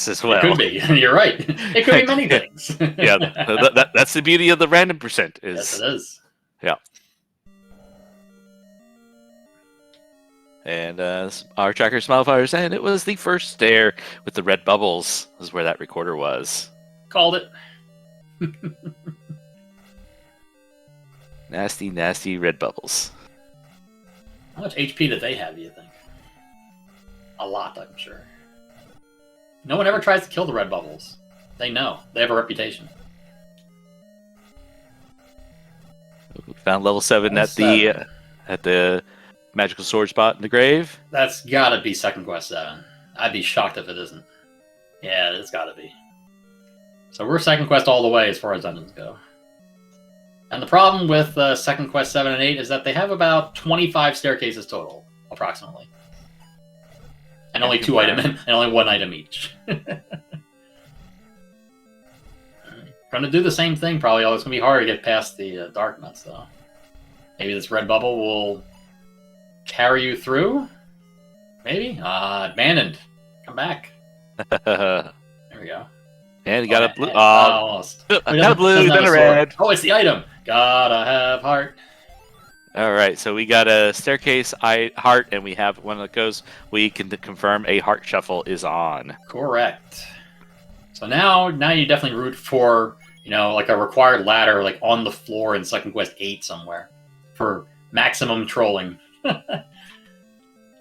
as It could well. be. You're right. It could be many things. Yeah, that's the beauty of the random percent. Yes, Is it is. yeah. And our tracker Smilefire saying it was the first stair with the red bubbles is where that recorder was. Called it. Nasty, nasty red bubbles. How much HP did they have, do you think? A lot, I'm sure. No one ever tries to kill the red bubbles. They know. They have a reputation. We found level 7 at the magical sword spot in the grave. That's gotta be second quest 7. I'd be shocked if it isn't. Yeah, it's gotta be. So we're second quest all the way as far as dungeons go. And the problem with second quest 7 and 8 is that they have about 25 staircases total, approximately. And only only one item each. Gonna do the same thing probably, although it's gonna be hard to get past the dark nuts though. Maybe this red bubble will carry you through? Maybe? Abandoned. Come back. There we go. And you got a blue. Almost. Got a blue, then a red. Oh, it's the item. Gotta have heart. All right, so we got a staircase heart, and we have one that goes. We can confirm a heart shuffle is on. Correct. So now you definitely root for, like a required ladder, like on the floor in Second Quest 8 somewhere, for maximum trolling.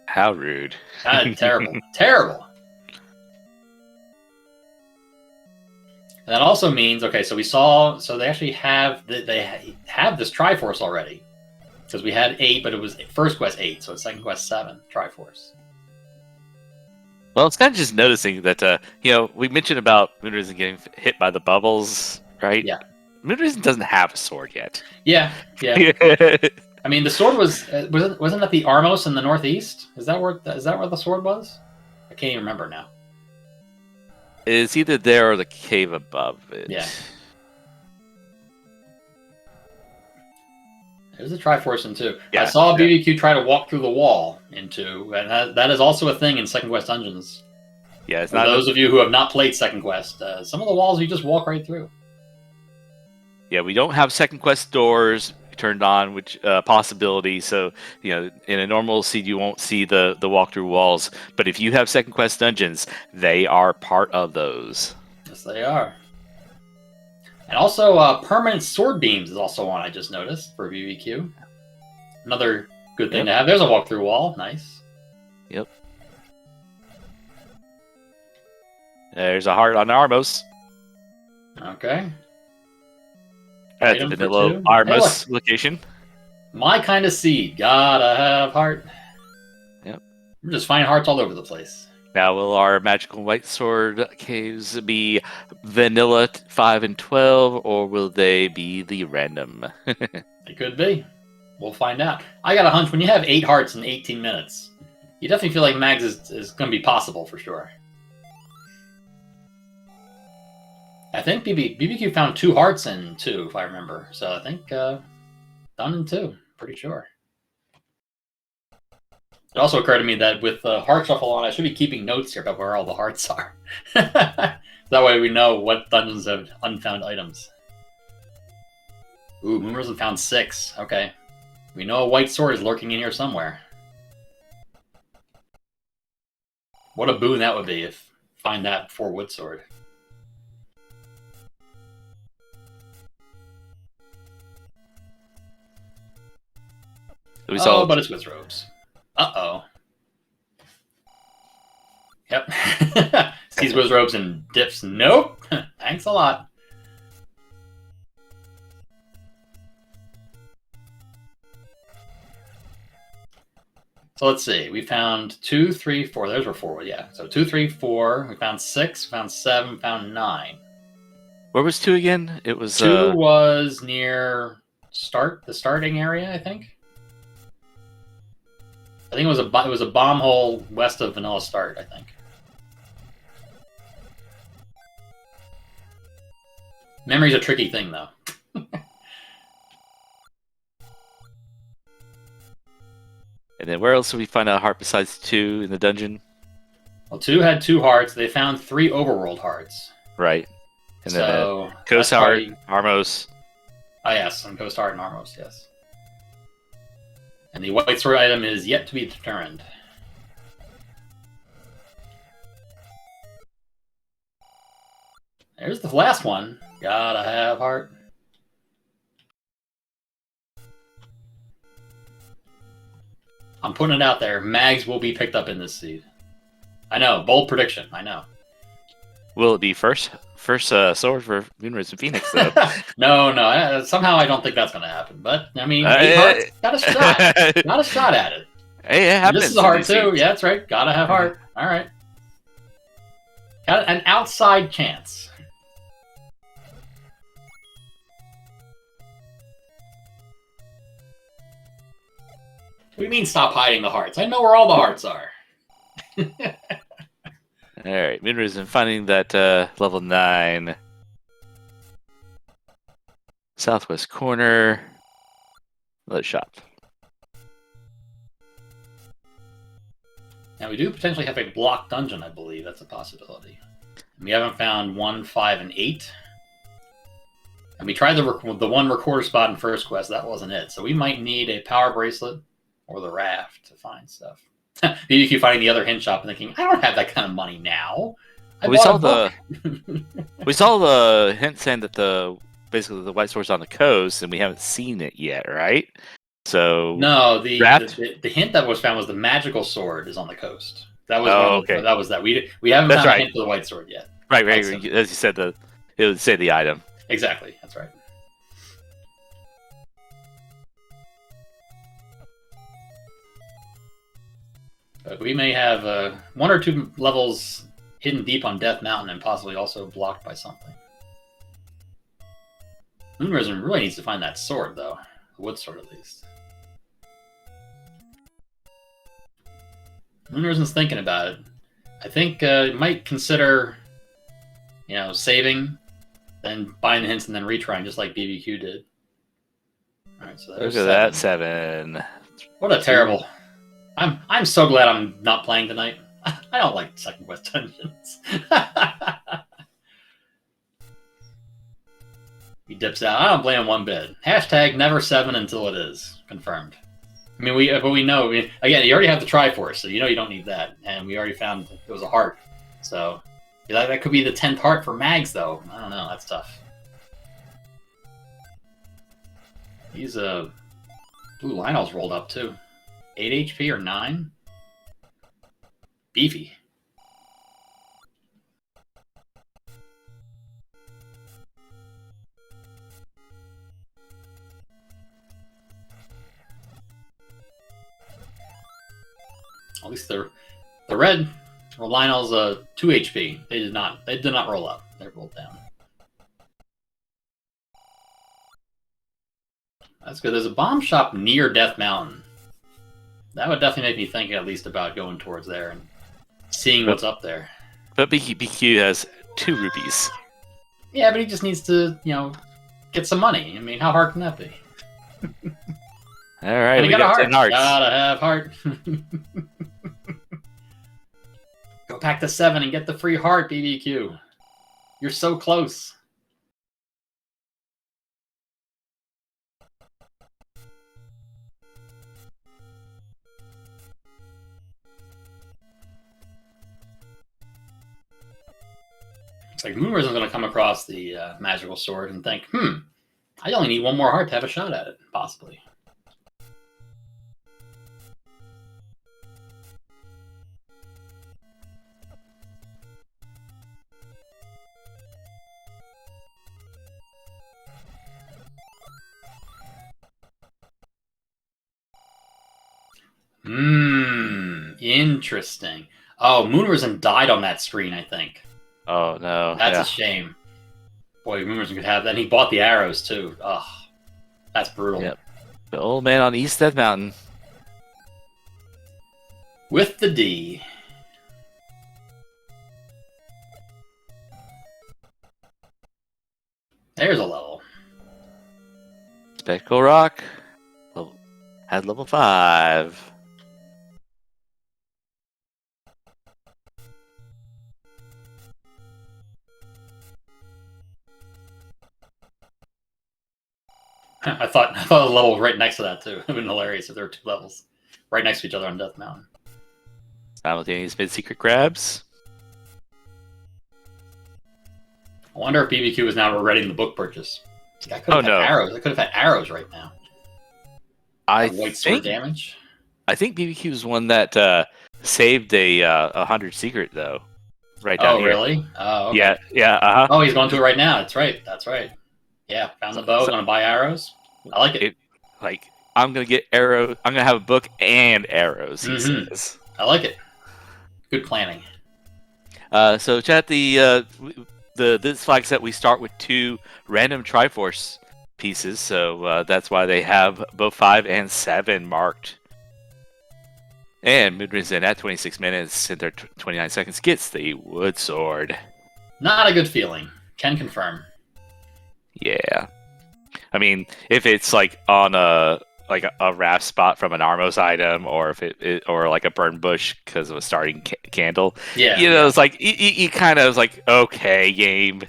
How rude! God, terrible, terrible. And that also means, okay, so they actually have this Triforce already. Because we had 8, but it was first quest 8, so it's second quest 7, Triforce. Well, it's kind of just noticing that, we mentioned about Moonrisen getting hit by the bubbles, right? Yeah. Moonrisen doesn't have a sword yet. Yeah. I mean, the sword wasn't that the Armos in the northeast? Is that where the sword was? I can't even remember now. It's either there or the cave above it. Yeah. There's a Triforce in too. Yeah, I saw BBQ try to walk through the wall into, and that is also a thing in Second Quest Dungeons. Yeah, it's For those of you who have not played Second Quest, some of the walls you just walk right through. Yeah, we don't have Second Quest doors turned on, which possibility. So in a normal seed you won't see the walkthrough walls, but if you have Second Quest Dungeons, they are part of those. Yes, they are. And also, permanent sword beams is also on, I just noticed, for BBQ. Another good thing to have. There's a walkthrough wall. Nice. Yep. There's a heart on Armos. Okay. At the vanilla Armos location. My kind of seed. Gotta have heart. Yep. We're just finding hearts all over the place. Now, will our magical white sword caves be vanilla 5 and 12, or will they be the random? It could be. We'll find out. I got a hunch when you have 8 hearts in 18 minutes, you definitely feel like Mags is going to be possible for sure. I think BBQ found 2 hearts in 2, if I remember. So I think done in 2. Pretty sure. It also occurred to me that with the heart shuffle on, I should be keeping notes here about where all the hearts are. That way we know what dungeons have unfound items. Ooh, Moonrisen found 6. Okay. We know a white sword is lurking in here somewhere. What a boon that would be if find that before wood sword. But it's with robes. Uh-oh. Yep. Sees with robes and dips. Nope. Thanks a lot. So let's see. We found 2, 3, 4. Those were 4. Yeah. So 2, 3, 4. We found 6. Found 7. Found 9. Where was 2 again? It was 2 was near the starting area, I think. I think it was a bomb hole west of Vanilla Start, I think. Memory's a tricky thing, though. And then where else do we find a heart besides 2 in the dungeon? Well, 2 had 2 hearts. They found 3 overworld hearts. Right. And then So Coast that's Heart, probably... Armos. Oh, yes, and Coast Heart and Armos, yes. And the white sword item is yet to be determined. There's the last one. Gotta have heart. I'm putting it out there. Mags will be picked up in this seed. I know. Bold prediction. I know. Will it be first sword for Moonrise and Phoenix, though? no. Somehow I don't think that's going to happen. But, I mean, 8 Uh, hearts, got a shot. Got a shot at it. Hey, it And happens. this is a heart, too. Yeah, that's right. Gotta have heart. All right. Got an outside chance. What do you mean stop hiding the hearts? I know where all the hearts are. All right, Moonrise and finding that level 9 southwest corner. Let's shop. Now we do potentially have a blocked dungeon, I believe. That's a possibility. We haven't found 1, 5, and 8. And we tried the one recorder spot in first quest. That wasn't it. So we might need a power bracelet or the raft to find stuff. Maybe you keep finding the other hint shop and thinking, I don't have that kind of money now. We saw the hint saying that basically the white sword's on the coast, and we haven't seen it yet, right? So no, the hint that was found was the magical sword is on the coast. That was okay. That was that. We haven't found a hint for the white sword yet. Right. As you said, it would say the item. Exactly. That's right. But we may have 1 or 2 levels hidden deep on Death Mountain and possibly also blocked by something. Moonrisen really needs to find that sword, though. A wood sword, at least. Moonrisen's thinking about it. I think he might consider, saving, then buying the hints, and then retrying, just like BBQ did. All right, so there's look at that 7. What a terrible... I'm so glad I'm not playing tonight. I don't like second quest dungeons. He dips out. I don't blame him one bit. Hashtag never 7 until it is confirmed. I mean, we know. Again, you already have the Triforce, so you know you don't need that. And we already found it was a heart. So that could be the 10th heart for Mags, though. I don't know. That's tough. He's Blue Lionel's rolled up too. 8 HP or 9? Beefy. At least the red Lionel's 2 HP. They did not roll up. They rolled down. That's good. There's a bomb shop near Death Mountain. That would definitely make me think at least about going towards there and seeing what's up there. But BQ has 2 rupees. Yeah, but he just needs to, get some money. I mean, how hard can that be? All right, we got 10 hearts. Gotta have heart. Go back to 7 and get the free heart, BBQ. You're so close. It's like Moonrisen's going to come across the magical sword and think, I only need 1 more heart to have a shot at it, possibly. Interesting. Oh, Moonrisen died on that screen, I think. Oh, no. That's a shame. Boy, Moonrisen could have that. And he bought the arrows, too. Ugh. That's brutal. Yep. The old man on East Death Mountain. With the D. There's a level. Spectacle Rock had level 5. I thought a level was right next to that too. It would have been hilarious if there were 2 levels right next to each other on Death Mountain. Simultaneous mid-secret grabs. I wonder if BBQ is now regretting the book purchase. I could have had arrows. I could have had arrows right now. White sword damage. I think BBQ is one that saved a 100 secret though. Right down here. Oh really? Oh okay. Yeah. Oh, he's going to it right now. That's right. Yeah, found the bow. Gonna buy arrows. I like it. I'm gonna get arrows. I'm gonna have a book and arrows. He says. I like it. Good planning. So chat this flag set. We start with 2 random Triforce pieces, so that's why they have both 5 and 7 marked. And Moonrisen at 26 minutes and 29 seconds gets the Wood Sword. Not a good feeling. Can confirm. Yeah, I mean, if it's like on a raft spot from an Armos item, or if or like a burn bush because of a starting candle, it's like you kind of like okay, game.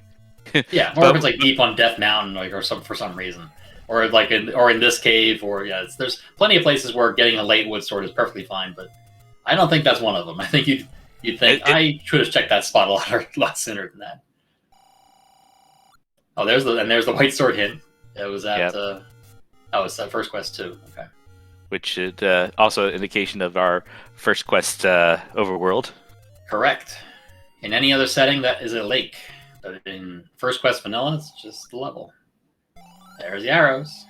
Yeah, or if it's like deep on Death Mountain, for some reason, or like in this cave, or there's plenty of places where getting a late Wood Sword is perfectly fine, but I don't think that's one of them. I think you'd think I should have checked that spot a lot sooner than that. Oh, there's the White Sword hint. It was at it's that first quest too. Okay. Which is also an indication of our first quest overworld. Correct. In any other setting, that is a lake. But in first quest vanilla, it's just the level. There's the arrows.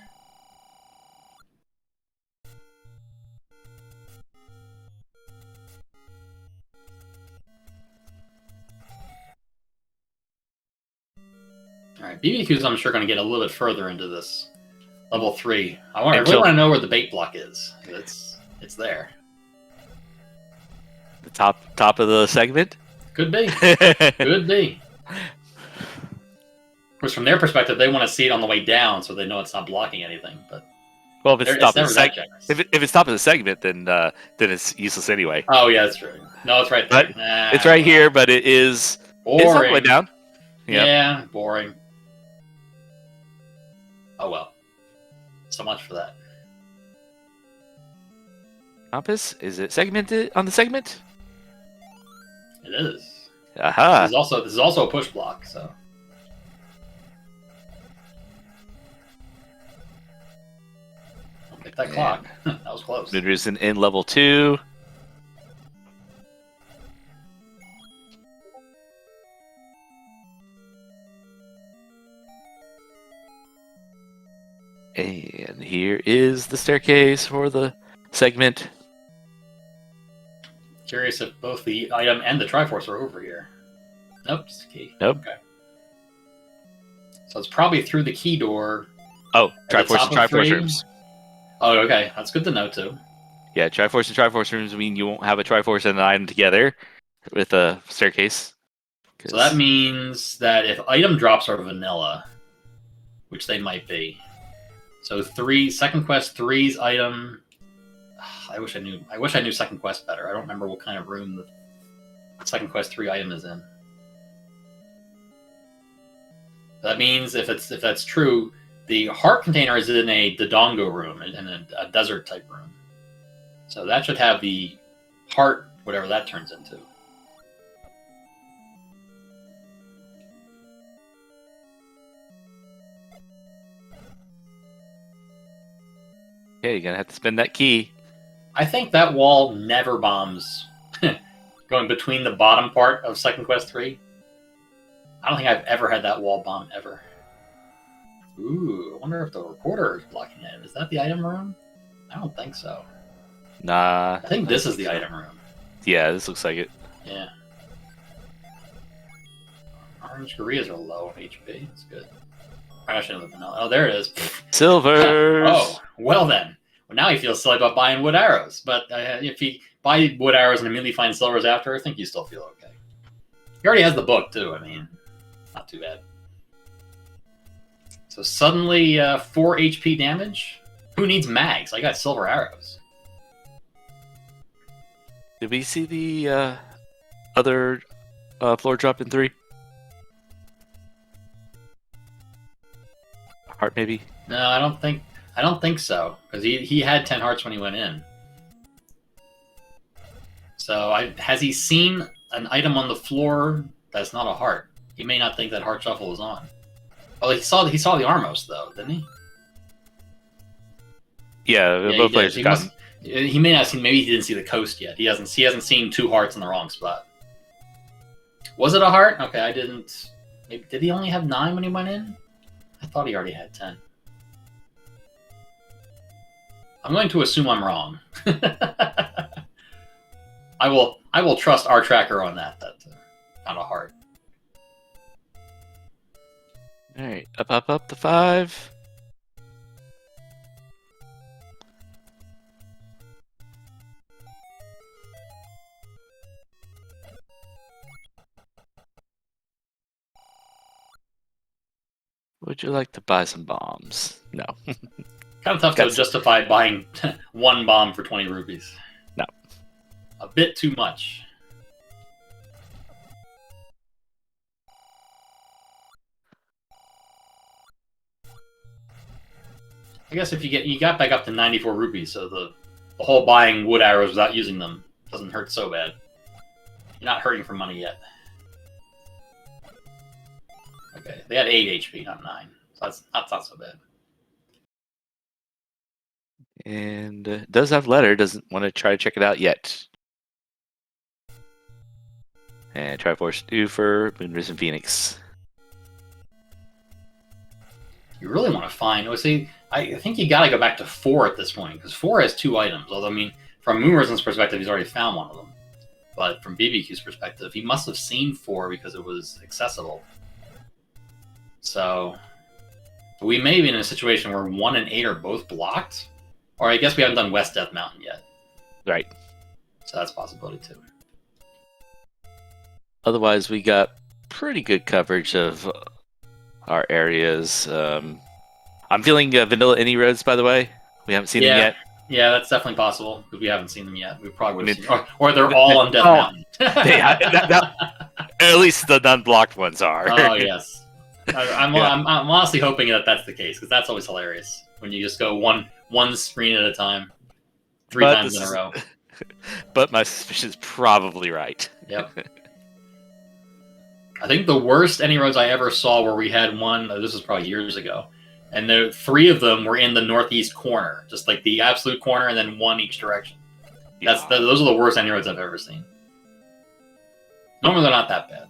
Alright, BBQs I'm sure going to get a little bit further into this. Level 3. I really want to know where the bait block is. It's there. The top of the segment? Could be. Could be. Of course, from their perspective, they want to see it on the way down so they know it's not blocking anything. But well, if it's top of the segment, if it's top of the segment, then it's useless anyway. Oh yeah, that's true. No, it's right there. It's right here, but it is boring. It's all the way down. Yeah, boring. Oh well. So much for that. Compass? Is it segmented on the segment? It is. Aha. This is also a push block, so. Don't pick that clock. That was close. Moonrisen in level 2. And here is the staircase for the segment. Curious if both the item and the Triforce are over here. Nope, just a key. Nope. Okay. So it's probably through the key door. Oh, Triforce and Triforce rooms. Oh, okay. That's good to know, too. Yeah, Triforce and Triforce rooms mean you won't have a Triforce and an item together with a staircase. So that means that if item drops are vanilla, which they might be. So second quest 3's item. I wish I knew second quest better. I don't remember what kind of room the second quest 3 item is in. That means if that's true, the heart container is in a Dodongo room, in a desert type room. So that should have the heart, whatever that turns into. Yeah, you're gonna have to spend that key. I think that wall never bombs. Going between the bottom part of Second Quest 3. I don't think I've ever had that wall bomb ever. Ooh, I wonder if the recorder is blocking it. Is that the item room? I don't think so. Nah. I think this is the item room. Yeah, this looks like it. Yeah. Orange Koreas are low HP. That's good. I should have vanilla. Oh, there it is. Silvers! Oh, well then. Well, now he feels silly about buying wood arrows. But if he buy wood arrows and immediately find silvers after, I think you still feel okay. He already has the book, too. I mean, not too bad. So suddenly 4 HP damage? Who needs mags? I got silver arrows. Did we see the other floor drop in 3? Heart, maybe? No, I don't think so, because he had 10 hearts when he went in. So has he seen an item on the floor that's not a heart? He may not think that heart shuffle is on. Oh, he saw the Armos though, didn't he? Yeah, both players have gotten. He may not have seen. Maybe he didn't see the coast yet. He hasn't seen 2 hearts in the wrong spot. Was it a heart? Okay, I didn't. Maybe, did he only have 9 when he went in? I thought he already had 10. I'm going to assume I'm wrong. I will trust our tracker on that. That's not a heart. All right, up to 5. Would you like to buy some bombs? No. Kind of tough to justify buying 1 bomb for 20 rupees. No. A bit too much. I guess if you got back up to 94 rupees, so the whole buying wood arrows without using them doesn't hurt so bad. You're not hurting for money yet. Okay, they had 8 HP, not 9. So that's not so bad. And does have letter, doesn't want to try to check it out yet. And Triforce 2 for Moonrisen Phoenix. You really want to find... I think you got to go back to 4 at this point, because 4 has 2 items. Although, I mean, from Moonrisen's perspective, he's already found one of them. But from BBQ's perspective, he must have seen 4 because it was accessible. So, we may be in a situation where 1 and 8 are both blocked. Or I guess we haven't done West Death Mountain yet. Right. So that's a possibility too. Otherwise, we got pretty good coverage of our areas. I'm feeling Vanilla Any Roads, by the way. We haven't seen them yet. Yeah, that's definitely possible, because we haven't seen them yet. We probably would have seen them. Or they're all on Death Mountain. At least the non-blocked ones are. Oh, yes. I'm honestly hoping that that's the case, because that's always hilarious. When you just go one screen at a time, 3 times in a row. But my suspicion is probably right. Yep. I think the worst Any Roads I ever saw where we had one, this was probably years ago, and the 3 of them were in the northeast corner, just like the absolute corner, and then 1 each direction. Those are the worst Any Roads I've ever seen. Normally they're not that bad.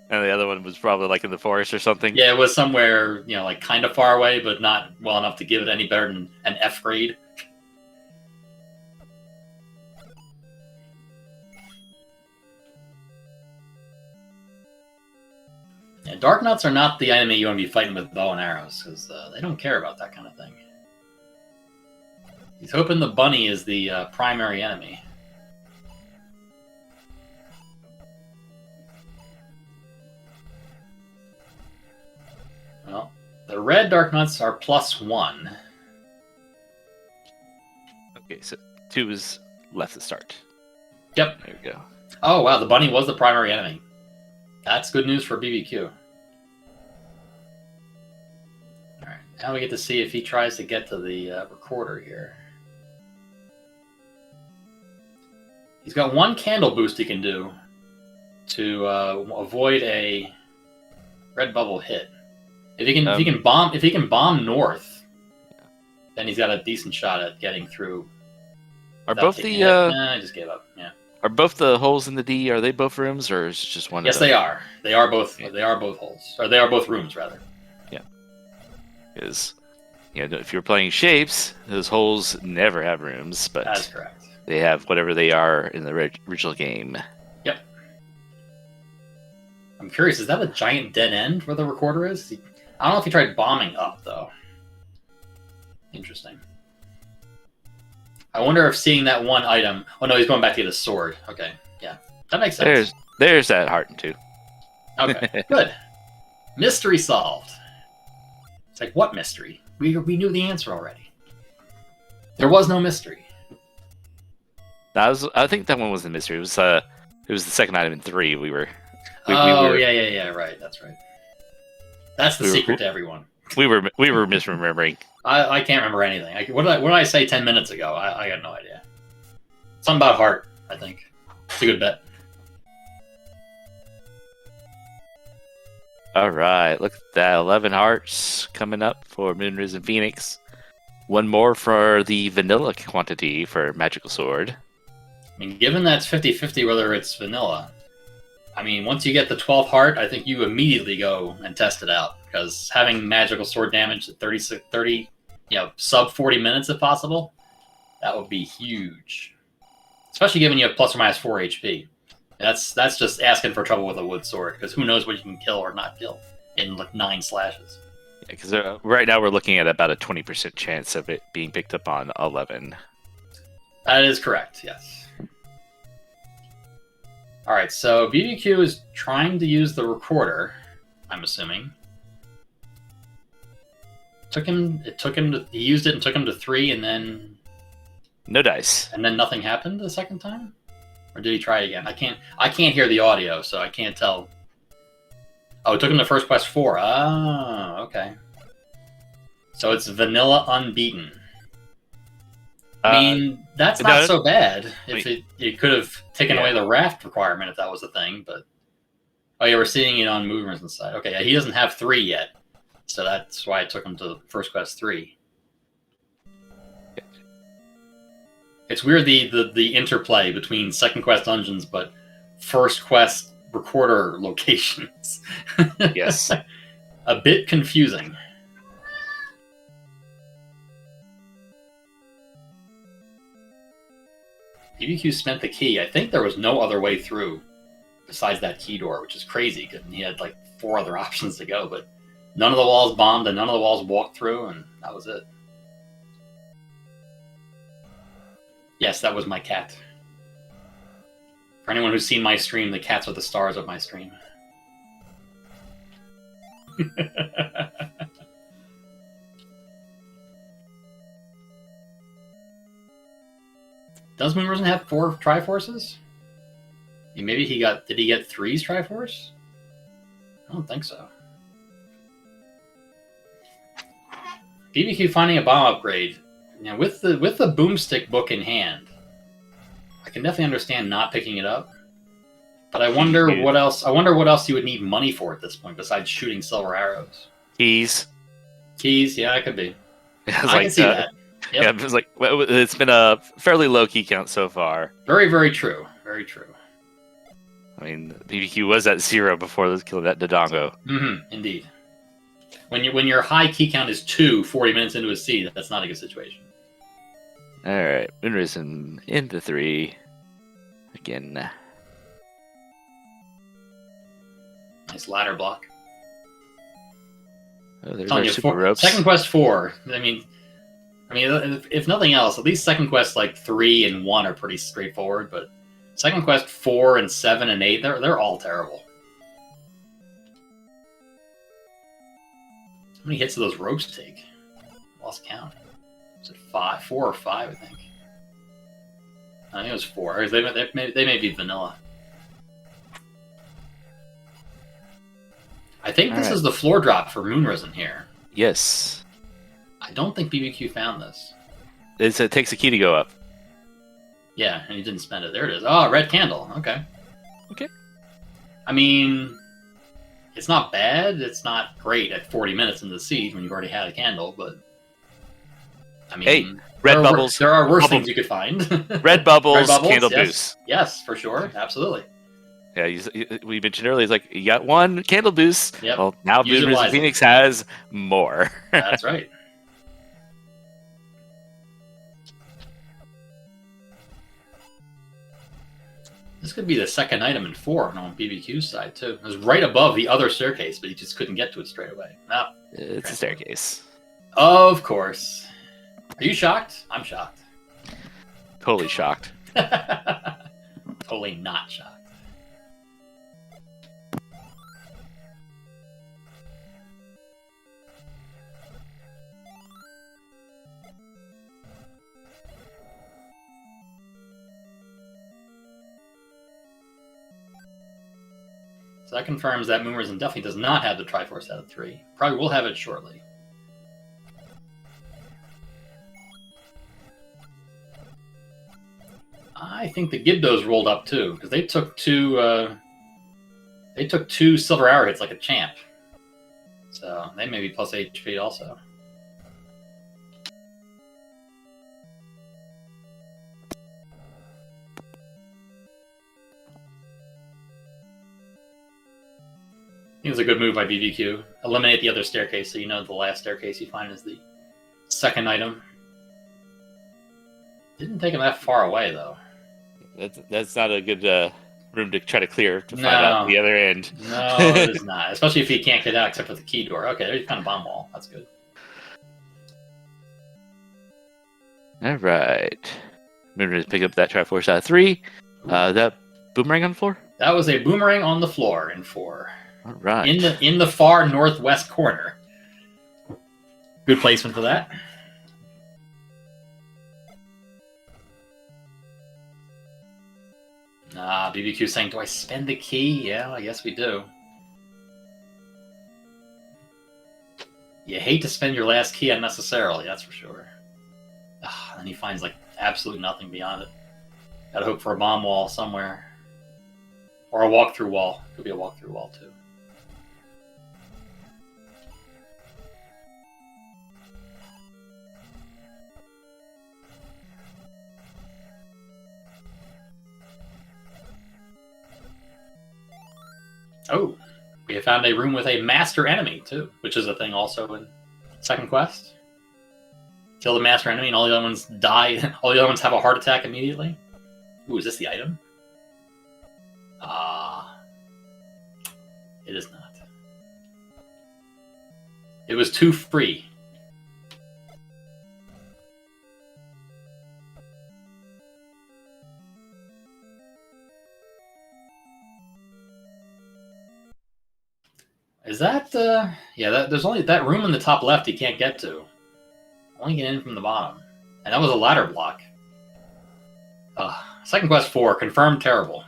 And the other one was probably like in the forest or something. Yeah, it was somewhere, like kind of far away, but not well enough to give it any better than an F grade. Yeah, Dark Nuts are not the enemy you want to be fighting with bow and arrows, because they don't care about that kind of thing. He's hoping the bunny is the primary enemy. Well, the red Dark Nuts are +1. Okay, so 2 is left to start. Yep. There we go. Oh, wow, the bunny was the primary enemy. That's good news for BBQ. Alright, now we get to see if he tries to get to the recorder here. He's got 1 candle boost he can do to avoid a red bubble hit. If he can bomb north, then he's got a decent shot at getting through. Are both the I just gave up. Yeah. Are both the holes in the D? Are they both rooms, or is it just one? Yes, they are. They are both. Yeah. They are both holes, or they are both rooms, rather. Yeah. Because if you're playing shapes, those holes never have rooms, but that's correct. They have whatever they are in the original game. Yep. I'm curious. Is that a giant dead end where the recorder is? I don't know if he tried bombing up, though. Interesting. I wonder if seeing that 1 item... Oh, no, he's going back to get a sword. Okay, yeah. That makes sense. There's that heart in 2. Okay, good. Mystery solved. It's like, what mystery? We knew the answer already. There was no mystery. I think that one was the mystery. It was the second item in 3. Yeah, right. That's right. That's the secret to everyone. We were misremembering. I can't remember anything. What did I say 10 minutes ago? I got no idea. Something about heart, I think. It's a good bet. All right, look at that. 11 hearts coming up for Moonrisen Phoenix. One more for the vanilla quantity for Magical Sword. I mean, given that's 50-50 whether it's vanilla, I mean, once you get the 12th heart, I think you immediately go and test it out. Because having Magical Sword damage at 30, sub 40 minutes if possible, that would be huge. Especially given you have plus or minus 4 HP. That's just asking for trouble with a wood sword, because who knows what you can kill or not kill in like 9 slashes. Because right now we're looking at about a 20% chance of it being picked up on 11. That is correct, yes. Alright, so BBQ is trying to use the recorder, I'm assuming. He used it and took him to 3 and then... No dice. And then nothing happened the second time? Or did he try it again? I can't hear the audio, so I can't tell. Oh, it took him to first quest 4. Oh, okay. So it's vanilla unbeaten. I mean, that's not so bad. If it could have taken away the raft requirement if that was a thing, but... Oh yeah, we're seeing it on movers inside. Okay, yeah, he doesn't have 3 yet. So that's why it took him to first quest 3. It's weird the interplay between second quest dungeons, but first quest recorder locations. Yes. A bit confusing. BBQ spent the key. I think there was no other way through besides that key door, which is crazy because he had like 4 other options to go, but none of the walls bombed and none of the walls walked through, and that was it. Yes, that was my cat. For anyone who's seen my stream, the cats are the stars of my stream. Does Moonrisen have 4 Triforces? Maybe did he get 3's Triforce? I don't think so. BBQ finding a bomb upgrade. Now, with the boomstick book in hand, I can definitely understand not picking it up. But I wonder what else. I wonder what else you would need money for at this point besides shooting silver arrows. Keys. Keys, yeah, it could be. I can see that. Yep. Yeah, it's like it's been a fairly low key count so far. Very, very true. Very true. I mean, BBQ was at 0 before this killing that Dodongo. Mm-hmm. Indeed. When your high key count is 2, 40 minutes into a seed, that's not a good situation. All right, Moonrisen into 3 again. Nice ladder block. Oh, there's our super ropes. Second quest 4. I mean, if nothing else, at least second quest like 3 and 1 are pretty straightforward. But second quest 4 and 7 and 8, they're all terrible. How many hits do those ropes take? Lost count. Is it 4 or 5? I think it was 4. They may be vanilla. I think this is the floor drop for Moonrisen here. Yes. I don't think BBQ found this. It takes a key to go up. Yeah, and he didn't spend it. There it is. Oh, red candle. Okay. Okay. I mean, it's not bad. It's not great at 40 minutes in the siege when you've already had a candle, but I mean, hey, red bubbles. There are worse things you could find. Red bubbles, red bubbles, candle yes. boost. Yes, for sure. Absolutely. Yeah, we mentioned earlier, it's like, you got 1 candle boost. Yep. Well, now Moonrisen Phoenix has more. That's right. This could be the second item in 4 on BBQ's side, too. It was right above the other staircase, but he just couldn't get to it straight away. No. It's a staircase. Of course. Are you shocked? I'm shocked. Totally shocked. Totally not shocked. So that confirms that Moonrisen definitely does not have the Triforce out of 3. Probably will have it shortly. I think the Gibdos rolled up too because they took two. They took 2 silver arrow hits like a champ, so they may be plus HP also. It was a good move by BBQ. Eliminate the other staircase, so you know the last staircase you find is the second item. Didn't take him that far away, though. That's not a good room to try to clear to find out the other end. No, it is not. Especially if he can't get out except for the key door. Okay, there's kind of bomb wall. That's good. All right. Remember to pick up that Triforce out of 3. That boomerang on the floor? That was a boomerang on the floor in 4. All right. In the far northwest corner. Good placement for that. BBQ saying, do I spend the key? Yeah, I guess we do. You hate to spend your last key unnecessarily, that's for sure. And he finds like absolute nothing beyond it. Gotta hope for a bomb wall somewhere. Or a walk-through wall. Could be a walk-through wall too. Oh, we have found a room with a master enemy, too, which is a thing also in second quest. Kill the master enemy and all the other ones die. All the other ones have a heart attack immediately. Ooh, is this the item? It is not. It was too free. Is that, yeah, there's only that room in the top left you can't get to. Only get in from the bottom. And that was a ladder block. Second quest 4, confirmed terrible.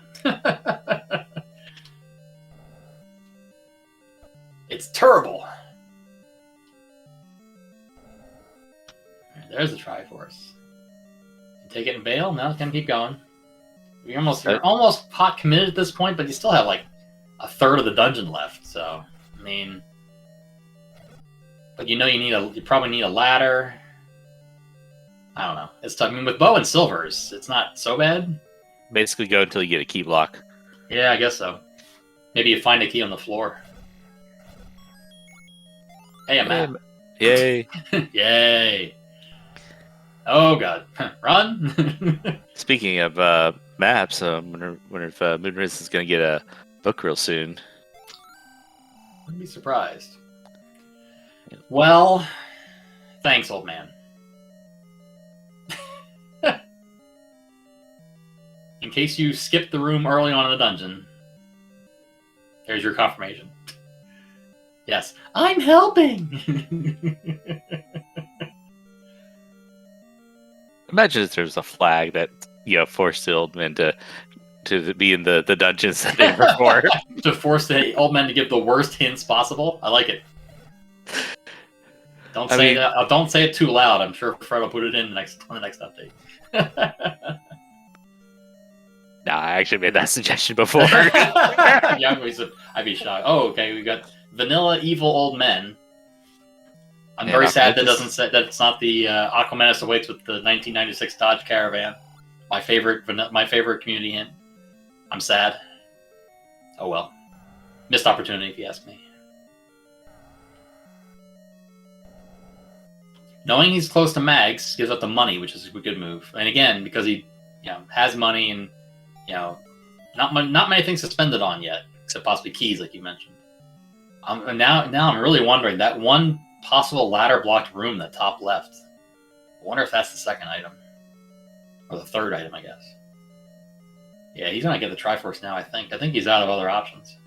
It's terrible. There's the Triforce. Take it and bail? No, it's gonna keep going. You're almost pot committed at this point, but you still have like a third of the dungeon left, so I mean, but you know you probably need a ladder. I don't know. It's tough. I mean, with bow and silvers, it's not so bad. Basically, go until you get a key block. Yeah, I guess so. Maybe you find a key on the floor. Hey, a map. Yay! Yay! Oh god, run! Speaking of maps, I wonder if Moonrise is going to get a book real soon. Wouldn't be surprised. Well, thanks, old man. In case you skipped the room early on in the dungeon, there's your confirmation. Yes, I'm helping! Imagine if there was a flag that, forced the old men to be in the dungeons that they were for. To force the old men to give the worst hints possible. I like it. Don't say that. Don't say it too loud. I'm sure Fred will put it in on the next update. Nah, I actually made that suggestion before. Yeah, I'd be shocked. Oh, okay. We got vanilla evil old men. I'm very sad that doesn't say that it's not the Aquamanus awaits with the 1996 Dodge Caravan. My favorite community hint. I'm sad. Oh well. Missed opportunity, if you ask me. Knowing he's close to Mags gives up the money, which is a good move. And again, because he has money and not many things to spend it on yet, except possibly keys, like you mentioned. And now I'm really wondering, that one possible ladder blocked room, the top left. I wonder if that's the second item. Or the third item, I guess. Yeah, he's going to get the Triforce now, I think. I think he's out of other options.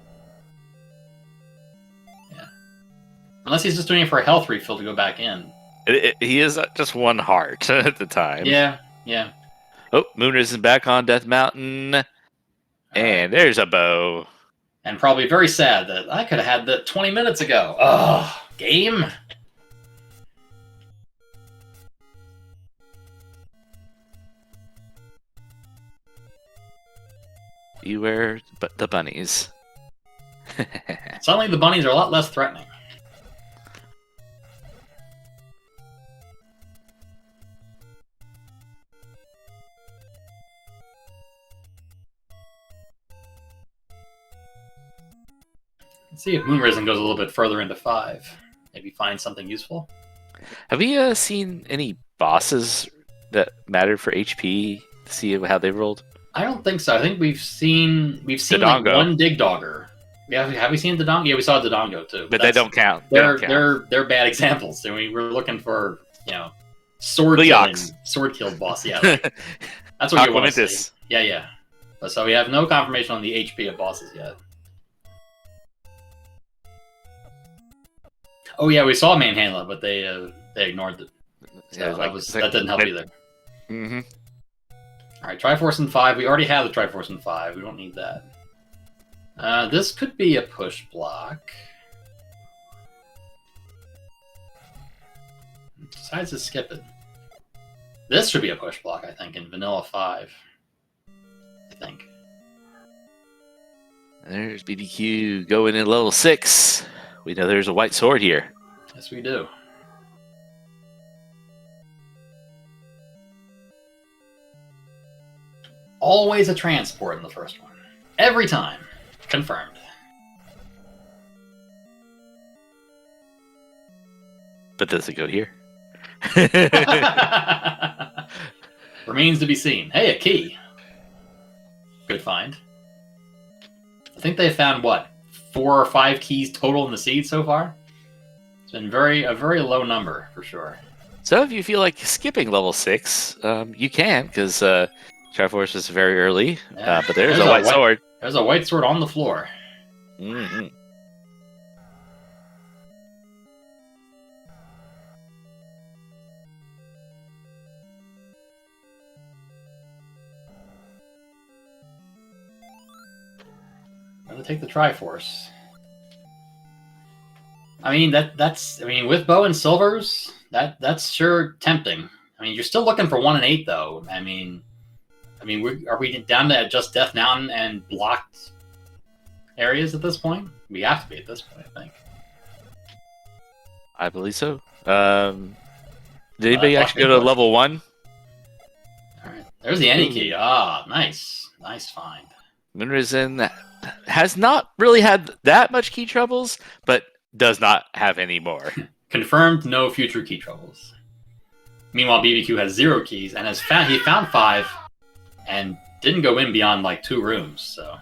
Yeah. Unless he's just doing it for a health refill to go back in. He is just one heart at the time. Yeah. Oh, Moonrise is back on Death Mountain. And there's a bow. And probably very sad that I could have had that 20 minutes ago. Ugh, game. Beware but the bunnies. Suddenly the bunnies are a lot less threatening. Let's see if Moon Risen goes a little bit further into 5. Maybe find something useful. Have we seen any bosses that mattered for HP to see how they rolled? I don't think so. I think we've seen like Dodongo. one Dig Dogger. Yeah, have we seen Dodongo? Yeah, we saw Dodongo too. But they don't count. They don't count. They're bad examples. I mean, we're looking for sword killed boss. Yeah, that's what you want to see. Yeah. But so we have no confirmation on the HP of bosses yet. Oh yeah, we saw Manhandler, but they ignored it. So that didn't help either. Mm-hmm. All right, Triforce in 5. We already have the Triforce in 5. We don't need that. This could be a push block. Besides the skip it. This should be a push block, I think, in Vanilla 5. I think. There's BBQ going in level 6. We know there's a white sword here. Yes, we do. Always a transport in the first one. Every time. Confirmed. But does it go here? Remains to be seen. Hey, a key. Good find. I think they found, what, 4 or 5 keys total in the seed so far? It's been a very low number, for sure. So if you feel like skipping level 6, you can, because Triforce is very early. Yeah. But there's a white sword. There's a white sword on the floor. Mm-hmm. I'm gonna take the Triforce. I mean with bow and silvers, that's sure tempting. I mean, you're still looking for 1 and 8 though. I mean, are we down to just Death Mountain and blocked areas at this point? We have to be at this point, I think. I believe so. Did anybody actually go to level 1? All right, there's the any key. Ah, nice find. Moonrisen has not really had that much key troubles, but does not have any more. Confirmed, no future key troubles. Meanwhile, BBQ has 0 keys and he found 5 and didn't go in beyond like 2 rooms. So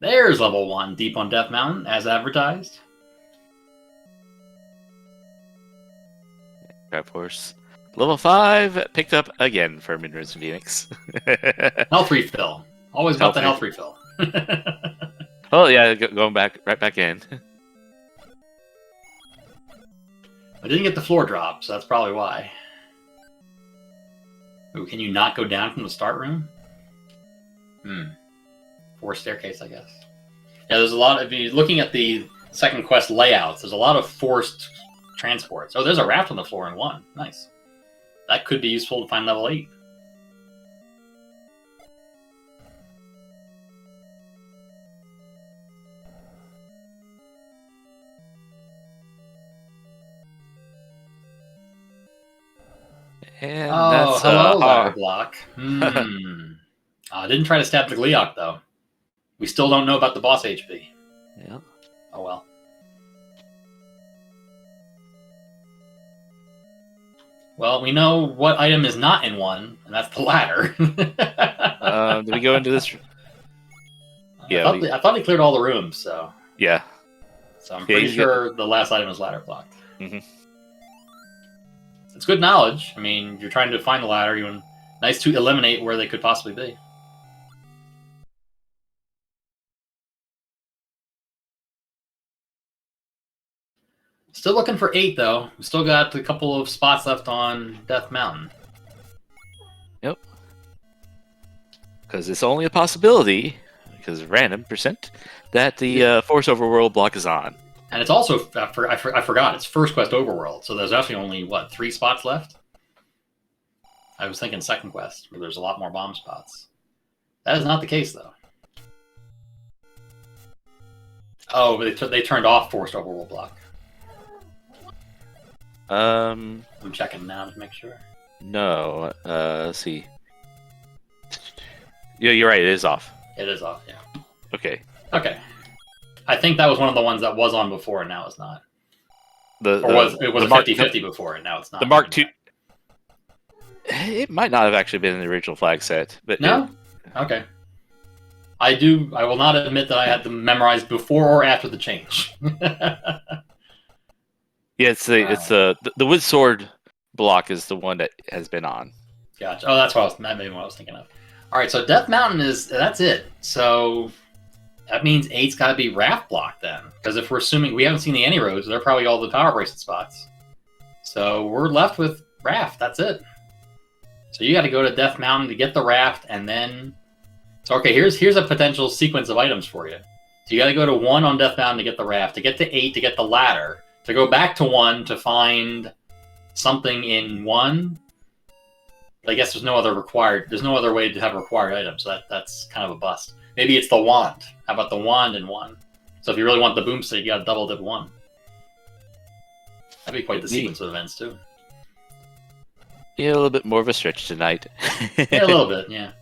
there's level 1 deep on Death Mountain as advertised. Triforce. Level 5 picked up again for Moonrisen Phoenix. Health refill. Always about the health refill. Oh yeah, going right back in. I didn't get the floor drop, so that's probably why. Ooh, can you not go down from the start room? 4 staircase, I guess. Yeah, there's a lot of... If you're looking at the second quest layouts, there's a lot of forced transports. Oh, there's a raft on the floor in 1. Nice. That could be useful to find level 8. And that's hello, ladder block. Didn't try to stab the Gleeok, though. We still don't know about the boss HP. Yeah. Oh, well. Well, we know what item is not in 1, and that's the ladder. Did we go into this? Yeah, I thought he cleared all the rooms, so... Yeah. So I'm pretty sure the last item is ladder blocked. Mm-hmm. It's good knowledge. I mean, you're trying to find the ladder. Nice to eliminate where they could possibly be. Still looking for 8, though. We still got a couple of spots left on Death Mountain. Yep. Because it's only a possibility, because random %, that the Force Overworld block is on. And it's also I forgot it's first quest overworld, so there's actually only what 3 spots left. I was thinking second quest where there's a lot more bomb spots. That is not the case though. Oh, but they turned off forced overworld block. I'm checking now to make sure. No. Let's see. Yeah, you're right. It is off. It is off. Yeah. Okay. Okay. I think that was one of the ones that was on before, and now it's not. It was a 50-50 before, and now it's not. The Mark II. It might not have actually been in the original flag set, but no. Okay. I will not admit that I had them memorized before or after the change. Yeah, it's the wood sword block is the one that has been on. Gotcha. Oh, that's what that may be what I was thinking of. All right, so Death Mountain that's it. So that means 8's got to be Raft block then, because if we're assuming we haven't seen the any roads, they're probably all the power bracelet spots. So we're left with Raft. That's it. So you got to go to Death Mountain to get the Raft, and then. So okay, here's a potential sequence of items for you. So you got to go to 1 on Death Mountain to get the Raft, to get to 8 to get the ladder, to go back to 1 to find something in 1. I guess there's no other way to have a required item, so that's kind of a bust. Maybe it's the wand. How about the wand in 1? So if you really want the boomstick, you got to double dip 1. That'd be quite the sequence of events too. Yeah, a little bit more of a stretch tonight. Yeah, a little bit, yeah.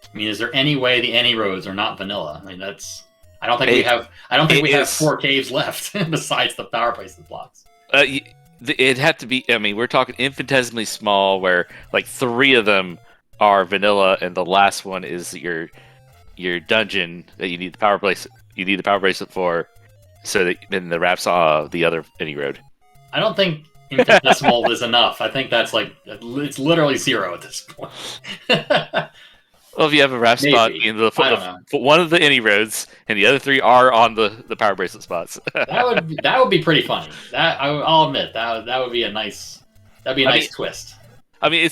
I mean, is there any way the any roads are not vanilla? I mean, I don't think we have 4 caves left besides the power bracelet blocks. It had to be. I mean, we're talking infinitesimally small, where like 3 of them are vanilla, and the last one is your dungeon that you need the power bracelet. You need the power bracelet for, so that then the wraps the other any road. I don't think infinitesimal is enough. I think that's like it's literally 0 at this point. Well, if you have a wrap spot in one of the any roads, and the other 3 are on the power bracelet spots. that would be pretty funny. I'll admit that would be a nice twist. I mean,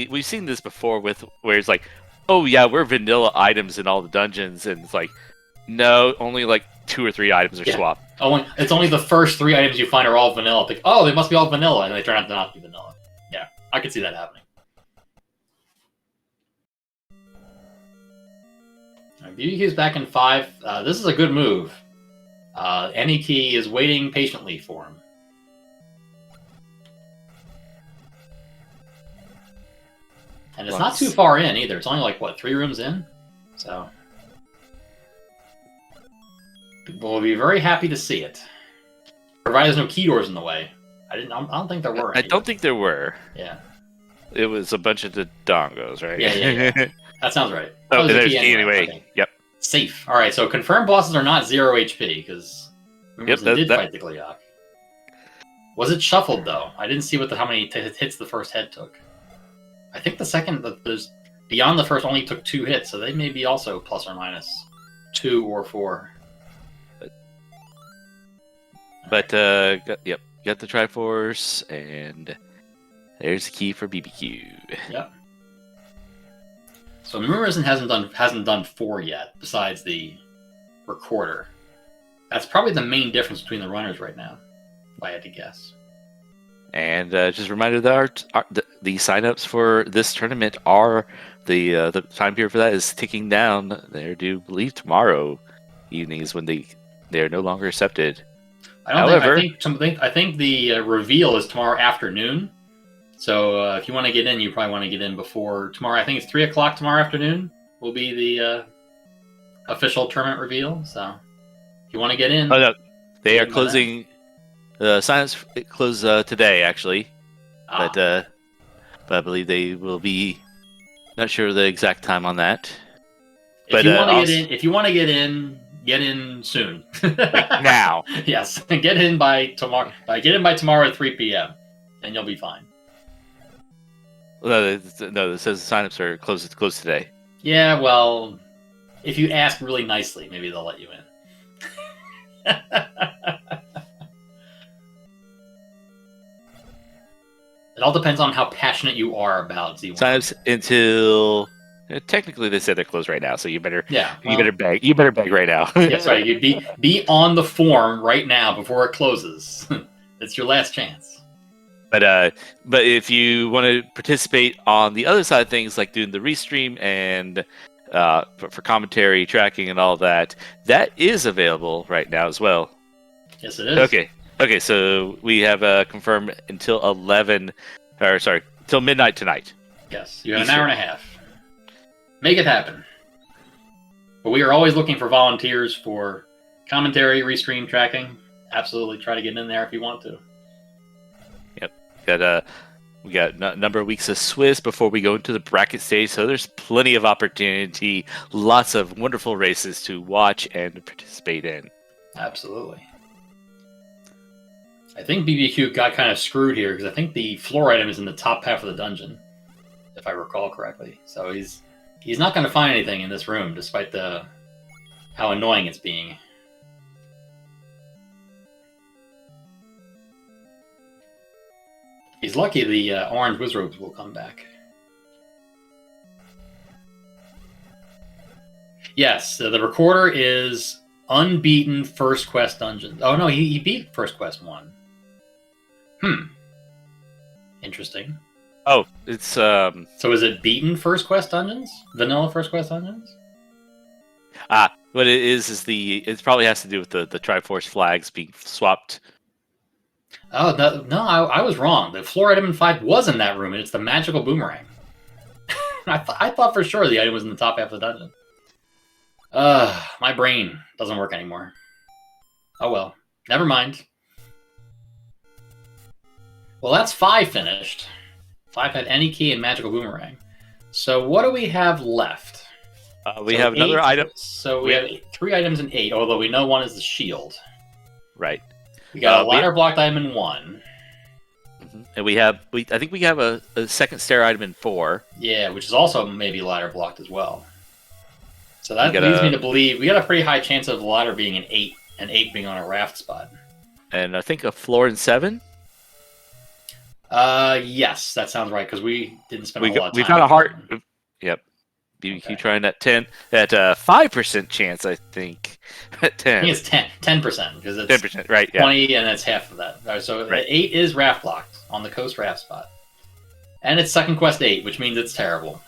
we've seen this before where it's like, oh yeah, we're vanilla items in all the dungeons, and it's like, no, only like 2 or 3 items are swapped. It's only the first 3 items you find are all vanilla. Like, oh, they must be all vanilla, and they turn out to not be vanilla. Yeah, I could see that happening. Beauty Key's back in 5. This is a good move. Any Key is waiting patiently for him. And it's not too far in either. It's only like, what, 3 rooms in? So we'll be very happy to see it. Provided there's no key doors in the way. I don't think there were. I don't think there were. Yeah. It was a bunch of the dongos, right? Yeah. That sounds right. Oh, there's key anyway. Okay. Yep. Safe. All right, so confirmed bosses are not 0 HP, because they did fight the Gleeok. Was it shuffled, though? I didn't see how many hits the first head took. I think the second, beyond the first, only took 2 hits, so they may be also plus or minus 2 or 4. But got the Triforce, and there's the key for BBQ. Yep. So Murison hasn't done 4 yet, besides the recorder. That's probably the main difference between the runners right now, if I had to guess. And just a reminder that the signups for this tournament are the time period for that is ticking down. They're due, I believe, tomorrow evening is when they're no longer accepted. I think the reveal is tomorrow afternoon. So if you want to get in, you probably want to get in before tomorrow. I think it's 3 o'clock tomorrow afternoon will be the official tournament reveal. So if you want to get in, they are closing. Signups close today, actually, but I believe they will be. Not sure the exact time on that. If you want to get in soon. Like now. Yes, get in by tomorrow. Get in by tomorrow at 3 p.m. and you'll be fine. No, it says signups are closed today. Yeah, well, if you ask really nicely, maybe they'll let you in. It all depends on how passionate you are about Z1. Signups until Technically, they said they're closed right now, so you better Yeah, you better beg right now. Yes, right. You be on the form right now before it closes. It's your last chance. But if you want to participate on the other side of things, like doing the restream and for commentary, tracking, and all that, that is available right now as well. Yes, it is. Okay. So we have confirmed until 11, or sorry, till midnight tonight. Yes, you have an hour and a half. Make it happen. But we are always looking for volunteers for commentary, restream, tracking. Absolutely, try to get in there if you want to. We got a number of weeks of Swiss before we go into the bracket stage, so there's plenty of opportunity, lots of wonderful races to watch and participate in. Absolutely. I think BBQ got kind of screwed here because I think the floor item is in the top half of the dungeon, if I recall correctly. So he's not going to find anything in this room, despite how annoying it's being. He's lucky the orange wizrobes will come back. Yes, the recorder is unbeaten first quest dungeon. Oh no, he beat first quest 1. Interesting. Oh, it's So is it beaten first quest dungeons? Vanilla first quest dungeons? what it is it probably has to do with the Triforce flags being swapped. Oh no, I was wrong. The floor item in 5 was in that room, and it's the magical boomerang. I thought for sure the item was in the top half of the dungeon. My brain doesn't work anymore. Oh well, never mind. Well, that's 5 finished. 5 had any key and magical boomerang. So what do we have left? We have another item. So we have 3 items in 8, although we know one is the shield. Right. We got a ladder blocked item in 1. And I think we have a second stair item in 4. Yeah, which is also maybe ladder blocked as well. So that leads me to believe we got a pretty high chance of the ladder being an 8, and 8 being on a raft spot. And I think a floor in 7. Yes, that sounds right, because we didn't spend a lot of time. We got a heart. Yep. BBQ trying at 10 at 5% chance, I think. At 10. I think it's 10% because it's 10%, right? Yeah. 20 and it's half of that. Right, so 8 is raft blocked on the coast raft spot, and it's second quest 8, which means it's terrible.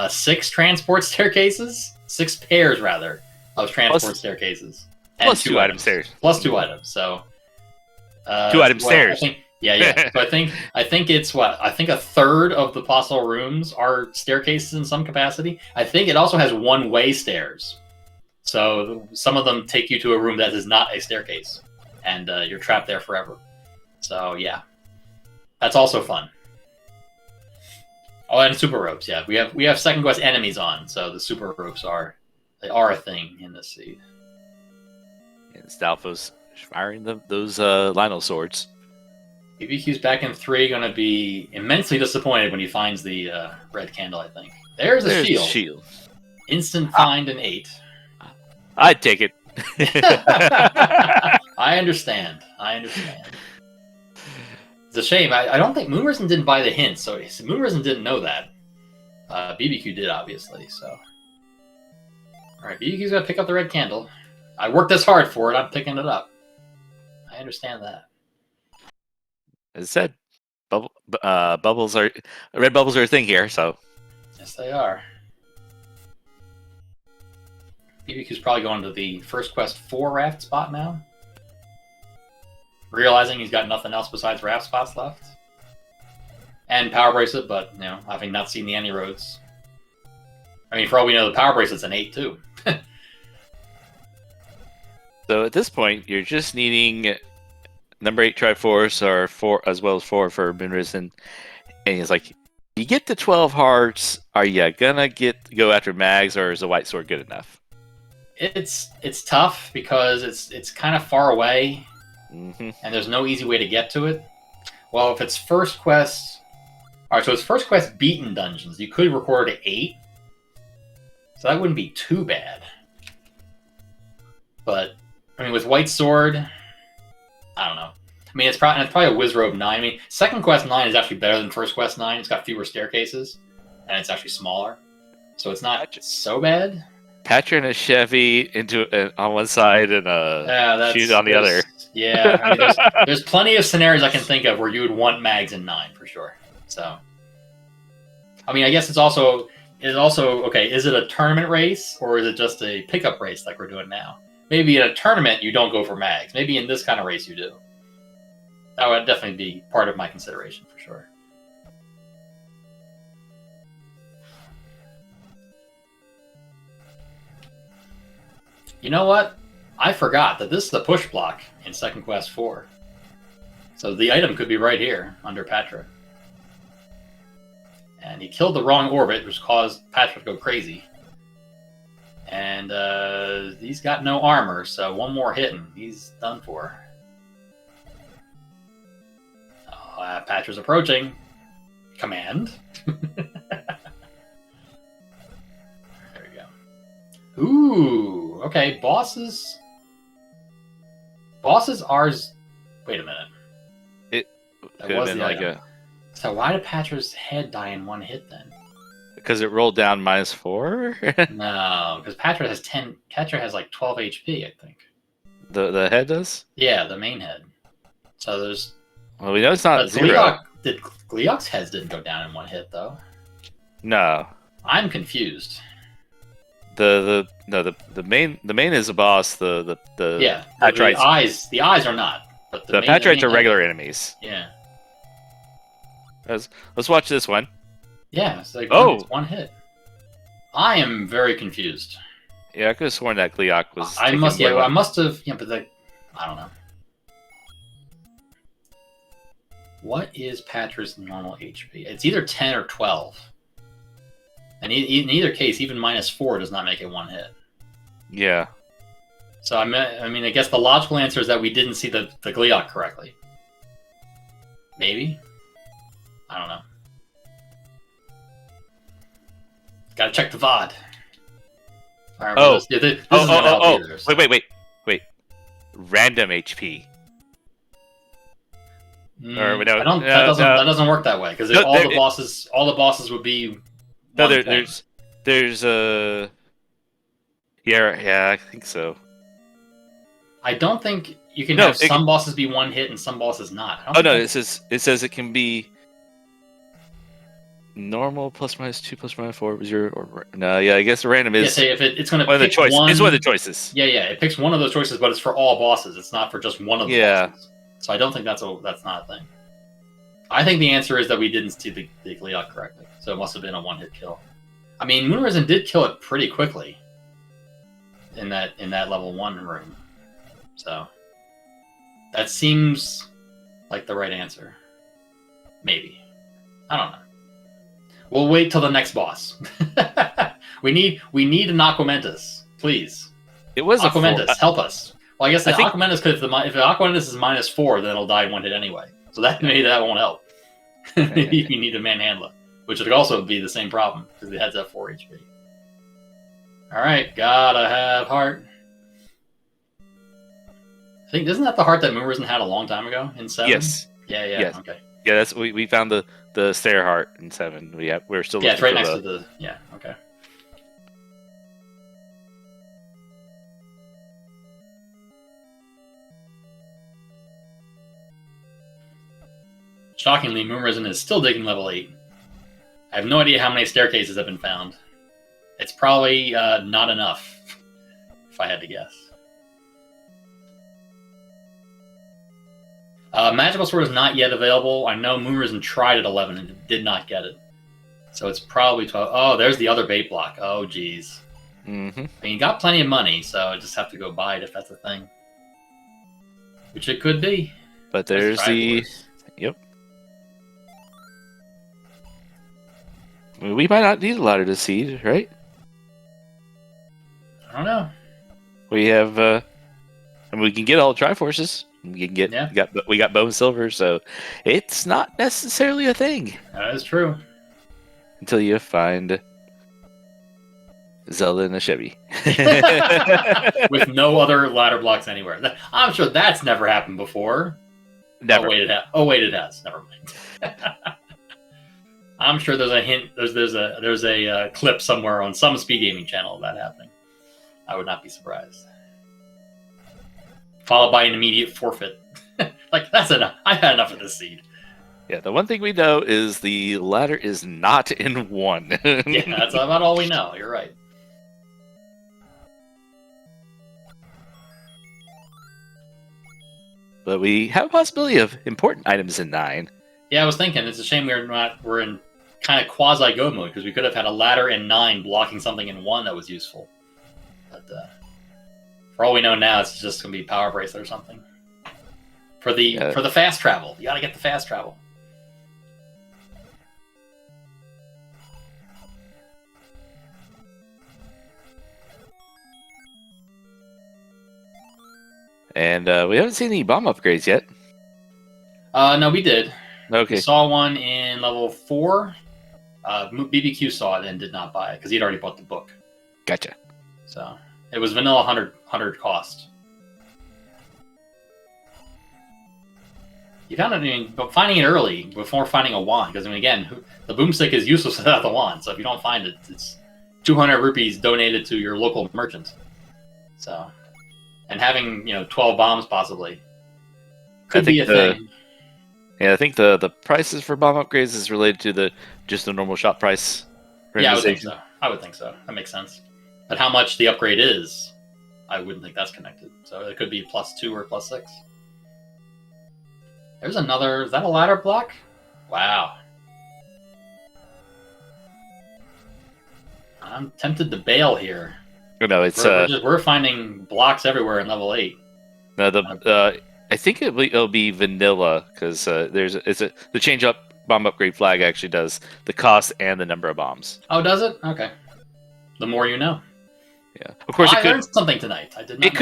6 transport staircases, 6 pairs rather of transport staircases, and plus 2 item stairs. Plus 2 items. So 2 item stairs. I think, yeah. So I think it's what? I think a third of the possible rooms are staircases in some capacity. I think it also has one-way stairs. So some of them take you to a room that is not a staircase, and you're trapped there forever. So yeah, that's also fun. Oh, and super ropes. Yeah, we have second quest enemies on, so the super ropes are a thing in this seed. And Stalfo's firing those Lionel swords. BBQ's back in 3, going to be immensely disappointed when he finds the red candle, I think. There's a shield. Instant find in 8. I'd take it. I understand. It's a shame. I don't think Moonrisen didn't buy the hint, so Moonrisen didn't know that. BBQ did, obviously, so. Alright, BBQ's got to pick up the red candle. I worked this hard for it, I'm picking it up. I understand that. As I said, red bubbles are a thing here. So yes, they are. BBQ's probably going to the first quest 4 raft spot now, realizing he's got nothing else besides raft spots left, and power bracelet. But having not seen the any roads, I mean, for all we know, the power bracelet's an 8 too. So at this point, you're just needing number 8 Triforce or 4 as well as 4 for Moonrisen, and it's like, you get to 12 hearts. Are you gonna go after mags, or is a white sword good enough? It's tough because it's kind of far away, and there's no easy way to get to it. Well, if it's first quest, all right. So it's first quest beaten dungeons. You could record to 8, so that wouldn't be too bad. But I mean, with white sword, I don't know. I mean, it's probably a Wizrobe 9. I mean, second quest 9 is actually better than first quest 9. It's got fewer staircases, and it's actually smaller. So it's not so bad. Patra and a Chevy on one side and a shoot on the other. Yeah, I mean, there's plenty of scenarios I can think of where you would want mags in 9 for sure. So, I mean, I guess it's also okay. Is it a tournament race or is it just a pickup race like we're doing now? Maybe in a tournament you don't go for mags. Maybe in this kind of race you do. That would definitely be part of my consideration for sure. You know what? I forgot that this is the push block in Second Quest 4. So the item could be right here under Patra. And he killed the wrong orbit, which caused Patra to go crazy. And he's got no armor, so one more hit and he's done for. Patra's approaching. Command. There we go. Ooh, okay, bosses. Bosses ours. Wait a minute. It that could was have been the like item. So why did Patra's head die in one hit then? because it rolled down -4. No, because Patra has 10. Patra has like 12 HP, I think. The head does. Yeah, the main head. So there's. Well, we know it's not But 0. Gleok's heads didn't go down in one hit though. No. I'm confused. The main is a boss. The Yeah, Patrites. the eyes are not. But The Patrites are regular enemies. Yeah. Let's watch this one. Yeah, it's like Oh! one hit. I am very confused. Yeah, I could have sworn that Gleok was. I taking must. more Yeah, than I one. must have. Yeah, but I don't know. What is Patra's normal HP? It's either 10 or 12. And in either case, even -4 does not make it one hit. Yeah. So I mean, I guess the logical answer is that we didn't see the Gleok correctly. Maybe. I don't know. Gotta check the VOD. Right, Oh. this is gonna help Oh. either, so. Wait. Random HP. Or, no, that doesn't work that way because No, all the bosses would be. No, one thing. there's a. Yeah, I think so. I don't think you can No, have some bosses be one hit and some bosses not. I don't Oh no, think it says it can be normal +/-2 +/-4 0 or no. Yeah, I guess random is say if it's going to one of the pick choices. one. It's one of the choices. Yeah, it picks one of those choices, but it's for all bosses. It's not for just one of the bosses. So I don't think that's not a thing. I think the answer is that we didn't see the Gleok correctly, so it must have been a one-hit kill. I mean, Moonrisen did kill it pretty quickly in that level 1 room, so that seems like the right answer. Maybe. I don't know. We'll wait till the next boss. we need an Aquamentus, please. It was Aquamentus, help us. Well, I guess I think- Aquamentus could. If the Aquamentus is -4, then it'll die in one hit anyway. So maybe that won't help. You need a Manhandler, which would also be the same problem because the head's at 4 HP. All right, gotta have heart. I think isn't that the heart that Moonrisen had a long time ago in 7? Yes. Yeah. Yes. Okay. Yeah, that's we found the stair heart in 7. We're still Yeah, it's looking right for next to the. Yeah. Okay. Shockingly, Moonrisen is still digging level 8. I have no idea how many staircases have been found. It's probably not enough, if I had to guess. Magical Sword is not yet available. I know Moonrisen tried at 11 and did not get it. So it's probably 12. Oh, there's the other bait block. Oh, geez. Mm-hmm. I mean, you got plenty of money, so I just have to go buy it if that's a thing. Which it could be. But there's the. Triforce. Yep. I mean, we might not need a ladder to seed, right? I don't know. We have. I mean, we can get all Triforces. We can get. Yeah. We got Bone Silver, so it's not necessarily a thing That is true. until you find Zelda and a Chevy. With no other ladder blocks anywhere. I'm sure that's never happened before. Never. Oh wait, it has. Never mind. I'm sure there's a hint. There's a clip somewhere on some speed gaming channel of that happening. I would not be surprised. Followed by an immediate forfeit. Like, that's enough. I've had enough of this seed. Yeah, the one thing we know is the ladder is not in 1. Yeah, that's about all we know. You're right. But we have a possibility of important items in 9. Yeah, I was thinking it's a shame we're in kind of quasi go mode, because we could have had a ladder in 9 blocking something in 1 that was useful. But for all we know now, it's just gonna be power bracelet or something. For the fast travel, you gotta get the fast travel. And we haven't seen any bomb upgrades yet. No, we did. Okay. We saw one in level 4. BBQ saw it and did not buy it because he'd already bought the book. Gotcha. So it was vanilla 100 cost. You found it, but finding it early before finding a wand, because again, the boomstick is useless without the wand. So if you don't find it, it's 200 rupees donated to your local merchant. So, and having 12 bombs possibly could be a thing. Yeah, I think the prices for bomb upgrades is related to just the normal shop price. Yeah, I would think so. That makes sense. But how much the upgrade is, I wouldn't think that's connected. So it could be +2 or +6. There's another. Is that a ladder block? Wow. I'm tempted to bail here. No, it's we're finding blocks everywhere in level 8. No, I think it'll be vanilla because the change up bomb upgrade flag actually does the cost and the number of bombs. Oh, does it? Okay. The more you know. Yeah, of course. I learned something tonight. I did not.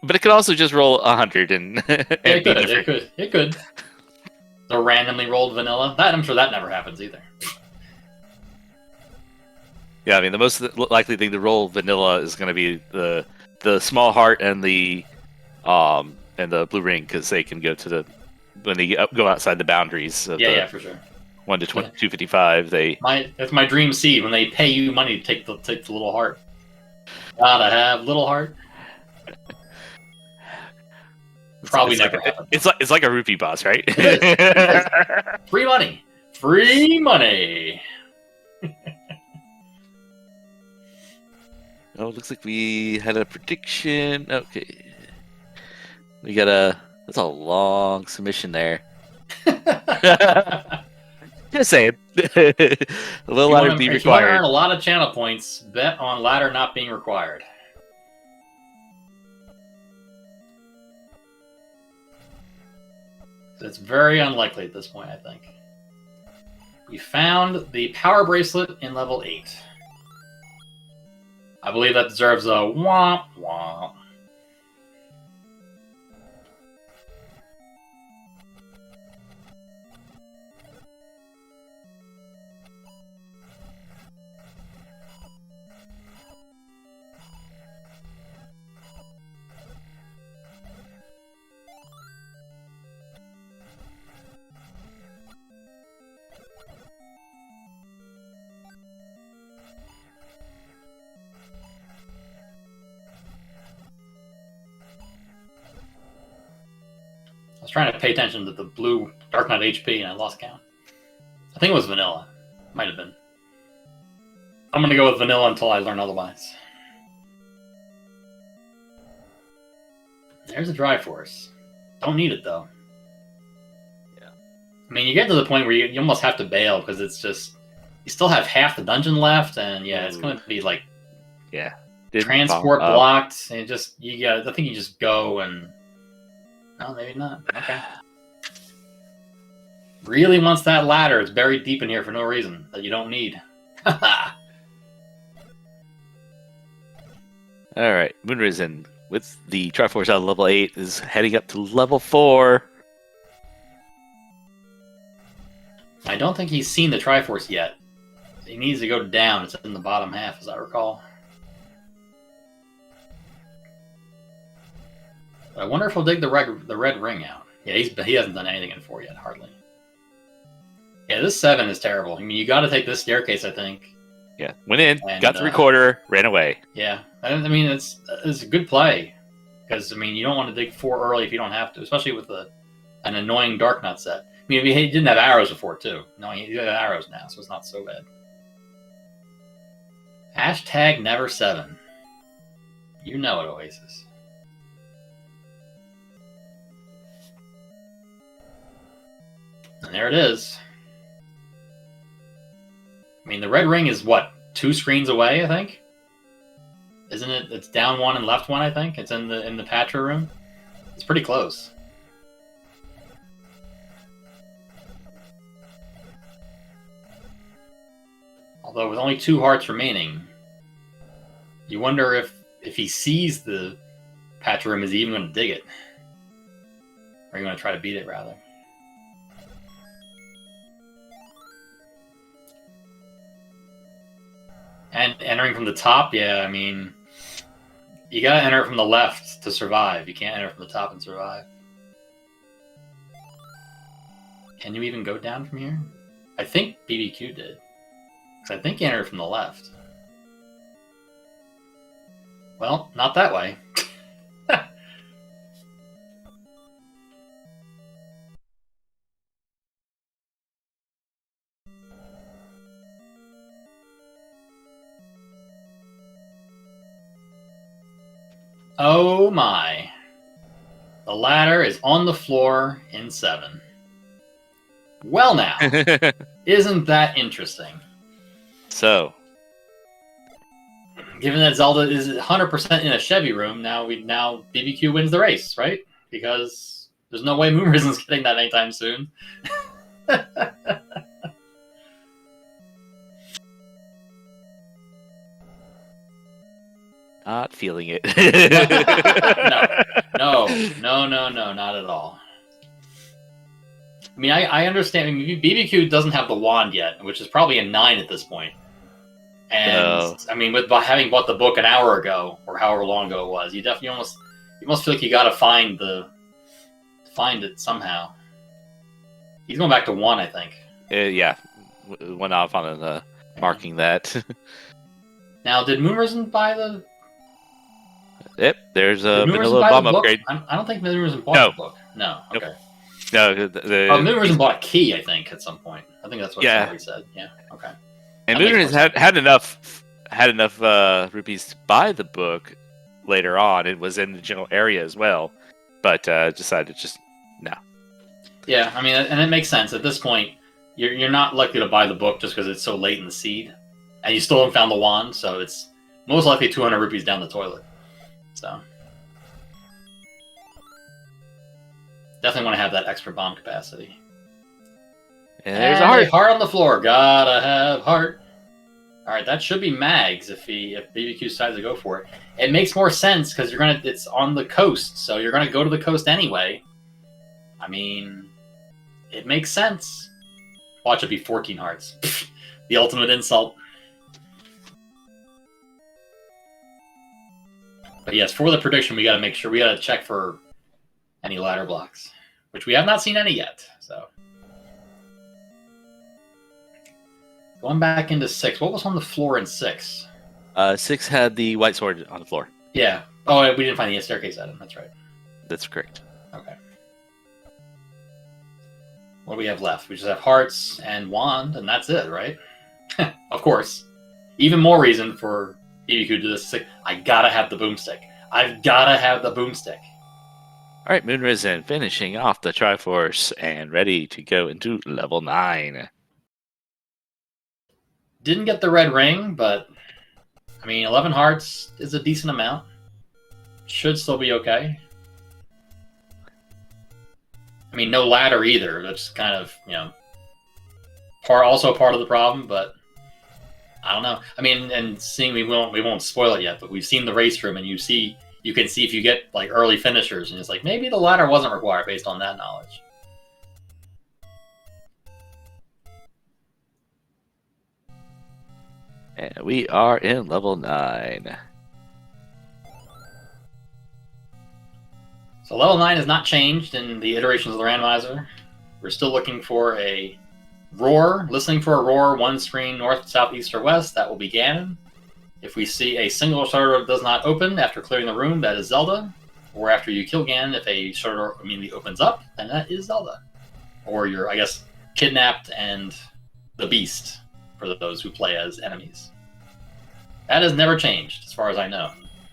But it could also just roll 100 and. It could. The randomly rolled vanilla. I'm sure that never happens either. Yeah, I mean the most likely thing to roll vanilla is going to be the small heart and the blue ring, because they can go to when they go outside the boundaries. Of for sure. 1 to 255. That's my dream seed, when they pay you money to take the little heart. Gotta have little heart. Probably never happened. It's like a rupee boss, right? Free money. Free money. Oh, it looks like we had a prediction. Okay. That's a long submission there. Just saying. A little ladder be required. If you want to earn a lot of channel points, bet on ladder not being required. It's very unlikely at this point, I think. We found the power bracelet in level 8. I believe that deserves a womp womp. I was trying to pay attention to the blue Dark Knight HP and I lost count. I think it was vanilla. Might have been. I'm going to go with vanilla until I learn otherwise. There's a Drive Force. Don't need it, though. Yeah. I mean, you get to the point where you almost have to bail, because it's just... You still have half the dungeon left, and yeah, it's going to be like... Yeah. Transport blocked, and I think you just go and... No, maybe not. Okay. Really wants that ladder. It's buried deep in here for no reason that you don't need. All right, Moonrisen with the Triforce out of level 8 is heading up to level 4. I don't think he's seen the Triforce yet. He needs to go down. It's in the bottom half, as I recall. I wonder if he'll dig the red ring out. Yeah, he hasn't done anything in 4 yet, hardly. Yeah, this 7 is terrible. I mean, you got to take this staircase, I think. Yeah, went in, And, got the recorder, ran away. Yeah, I mean, it's a good play. Because, I mean, you don't want to dig 4 early if you don't have to, especially with an annoying Dark Knot set. I mean, he didn't have arrows before, too. No, he got arrows now, so it's not so bad. Hashtag never 7. You know it, Oasis. And there it is. I mean, the red ring is, what, 2 screens away, I think? Isn't it? It's down 1 and left 1, I think. It's in the Patra room. It's pretty close. Although with only 2 hearts remaining, you wonder if he sees the Patra room, is he even going to dig it? Or are you going to try to beat it, rather? And entering from the top, yeah, I mean, you gotta enter from the left to survive. You can't enter from the top and survive. Can you even go down from here? I think BBQ did. Because I think he entered from the left. Well, not that way. Oh my. The ladder is on the floor in 7. Well now, isn't that interesting? So, given that Zelda is 100% in a Chevy room, now BBQ wins the race, right? Because there's no way Moon Risen's getting that anytime soon. not feeling it. No, not at all. I mean, I understand. I mean, BBQ doesn't have the wand yet, which is probably a 9 at this point. And I mean, by having bought the book an hour ago or however long ago it was, you definitely almost feel like you got to find it somehow. He's going back to 1, I think. Yeah, went off on marking that. Now, did Moon Risen buy the? Yep, there's been a little bomb upgrade. I don't think Moon Risen bought the book. No, okay. Nope. No, Moon Risen bought a key, I think, at some point. I think that's what somebody said. Yeah, okay. And Moon Risen had enough rupees to buy the book later on. It was in the general area as well, but decided just no. Yeah, I mean, and it makes sense at this point. You're not likely to buy the book just because it's so late in the seed, and you still haven't found the wand, so it's most likely 200 rupees down the toilet. So definitely want to have that extra bomb capacity. And there's a heart on the floor. Gotta have heart. All right, that should be Mags if BBQ decides to go for it. It makes more sense because it's on the coast, so you're gonna go to the coast anyway. I mean, it makes sense. Watch it be 14 hearts. The ultimate insult. But yes, for the prediction, we got to make sure we got to check for any ladder blocks, which we have not seen any yet. So going back into 6, what was on the floor in 6? 6 had the white sword on the floor. Yeah. Oh, we didn't find the staircase item. That's right. That's correct. Okay. What do we have left? We just have hearts and wand, and that's it, right? Of course. Even more reason for BBQ to do this. I gotta have the boomstick. I've gotta have the boomstick. All right, Moon Risen finishing off the Triforce and ready to go into level 9. Didn't get the red ring, but I mean, 11 hearts is a decent amount. Should still be okay. I mean, no ladder either. That's kind of, also part of the problem, but I don't know. I mean, and seeing we won't spoil it yet, but we've seen the race room, and you can see if you get like early finishers, and it's like maybe the ladder wasn't required based on that knowledge. And we are in level 9. So level 9 has not changed in the iterations of the randomizer. We're still looking for a Roar, listening for a roar, one screen north, south, east, or west, that will be Ganon. If we see a single shutter door does not open after clearing the room, that is Zelda. Or after you kill Ganon, if a shutter door immediately opens up, then that is Zelda. Or you're, I guess, kidnapped and the beast, for those who play as enemies. That has never changed, as far as I know.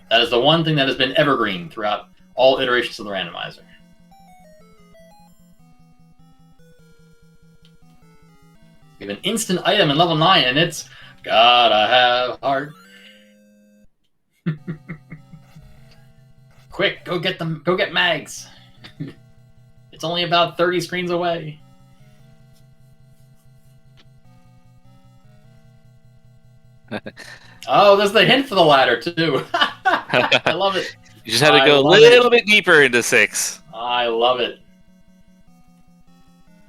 That is the one thing that has been evergreen throughout all iterations of the randomizer. We have an instant item in level 9, and it's gotta have heart. Quick, go get them. Go get Mags. It's only about 30 screens away. Oh, there's the hint for the ladder too. I love it. You just had to go a little bit deeper into 6. I love it.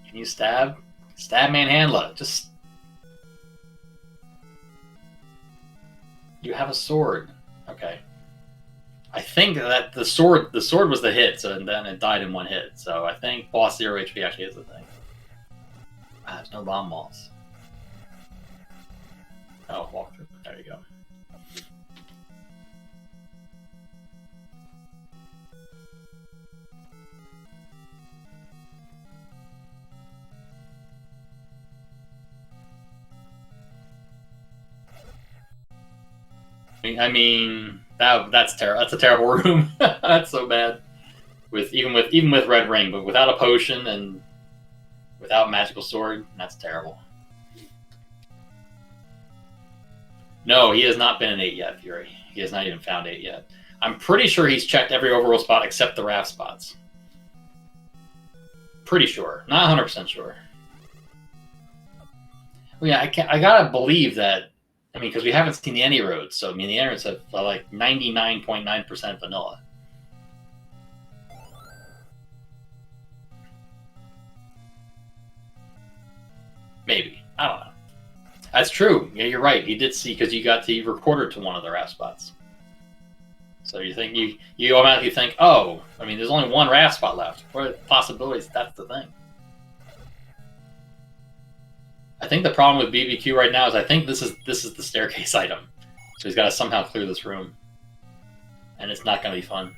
Can you stab? Stab Manhandla. Just. You have a sword. Okay. I think that the sword was the hit, so then it died in one hit. So I think boss 0 HP actually is the thing. Ah, there's no bomb balls. Oh, walkthrough. There you go. I mean that's terrible. That's a terrible room. That's so bad. Even with red ring, but without a potion and without magical sword, that's terrible. No, he has not been an 8 yet, Fury. He has not even found 8 yet. I'm pretty sure he's checked every overall spot except the raft spots. Pretty sure. Not 100% sure. Well, yeah, I gotta believe that. I mean, because we haven't seen the any roads, so I mean, the any roads have like 99.9% vanilla. Maybe. I don't know. That's true. Yeah, you're right. He did see, because you got the recorder to one of the raft spots. So you think you automatically think, oh, I mean, there's only one raft spot left. What are the possibilities? That's the thing. I think the problem with BBQ right now is I think this is the staircase item. So he's got to somehow clear this room. And it's not going to be fun.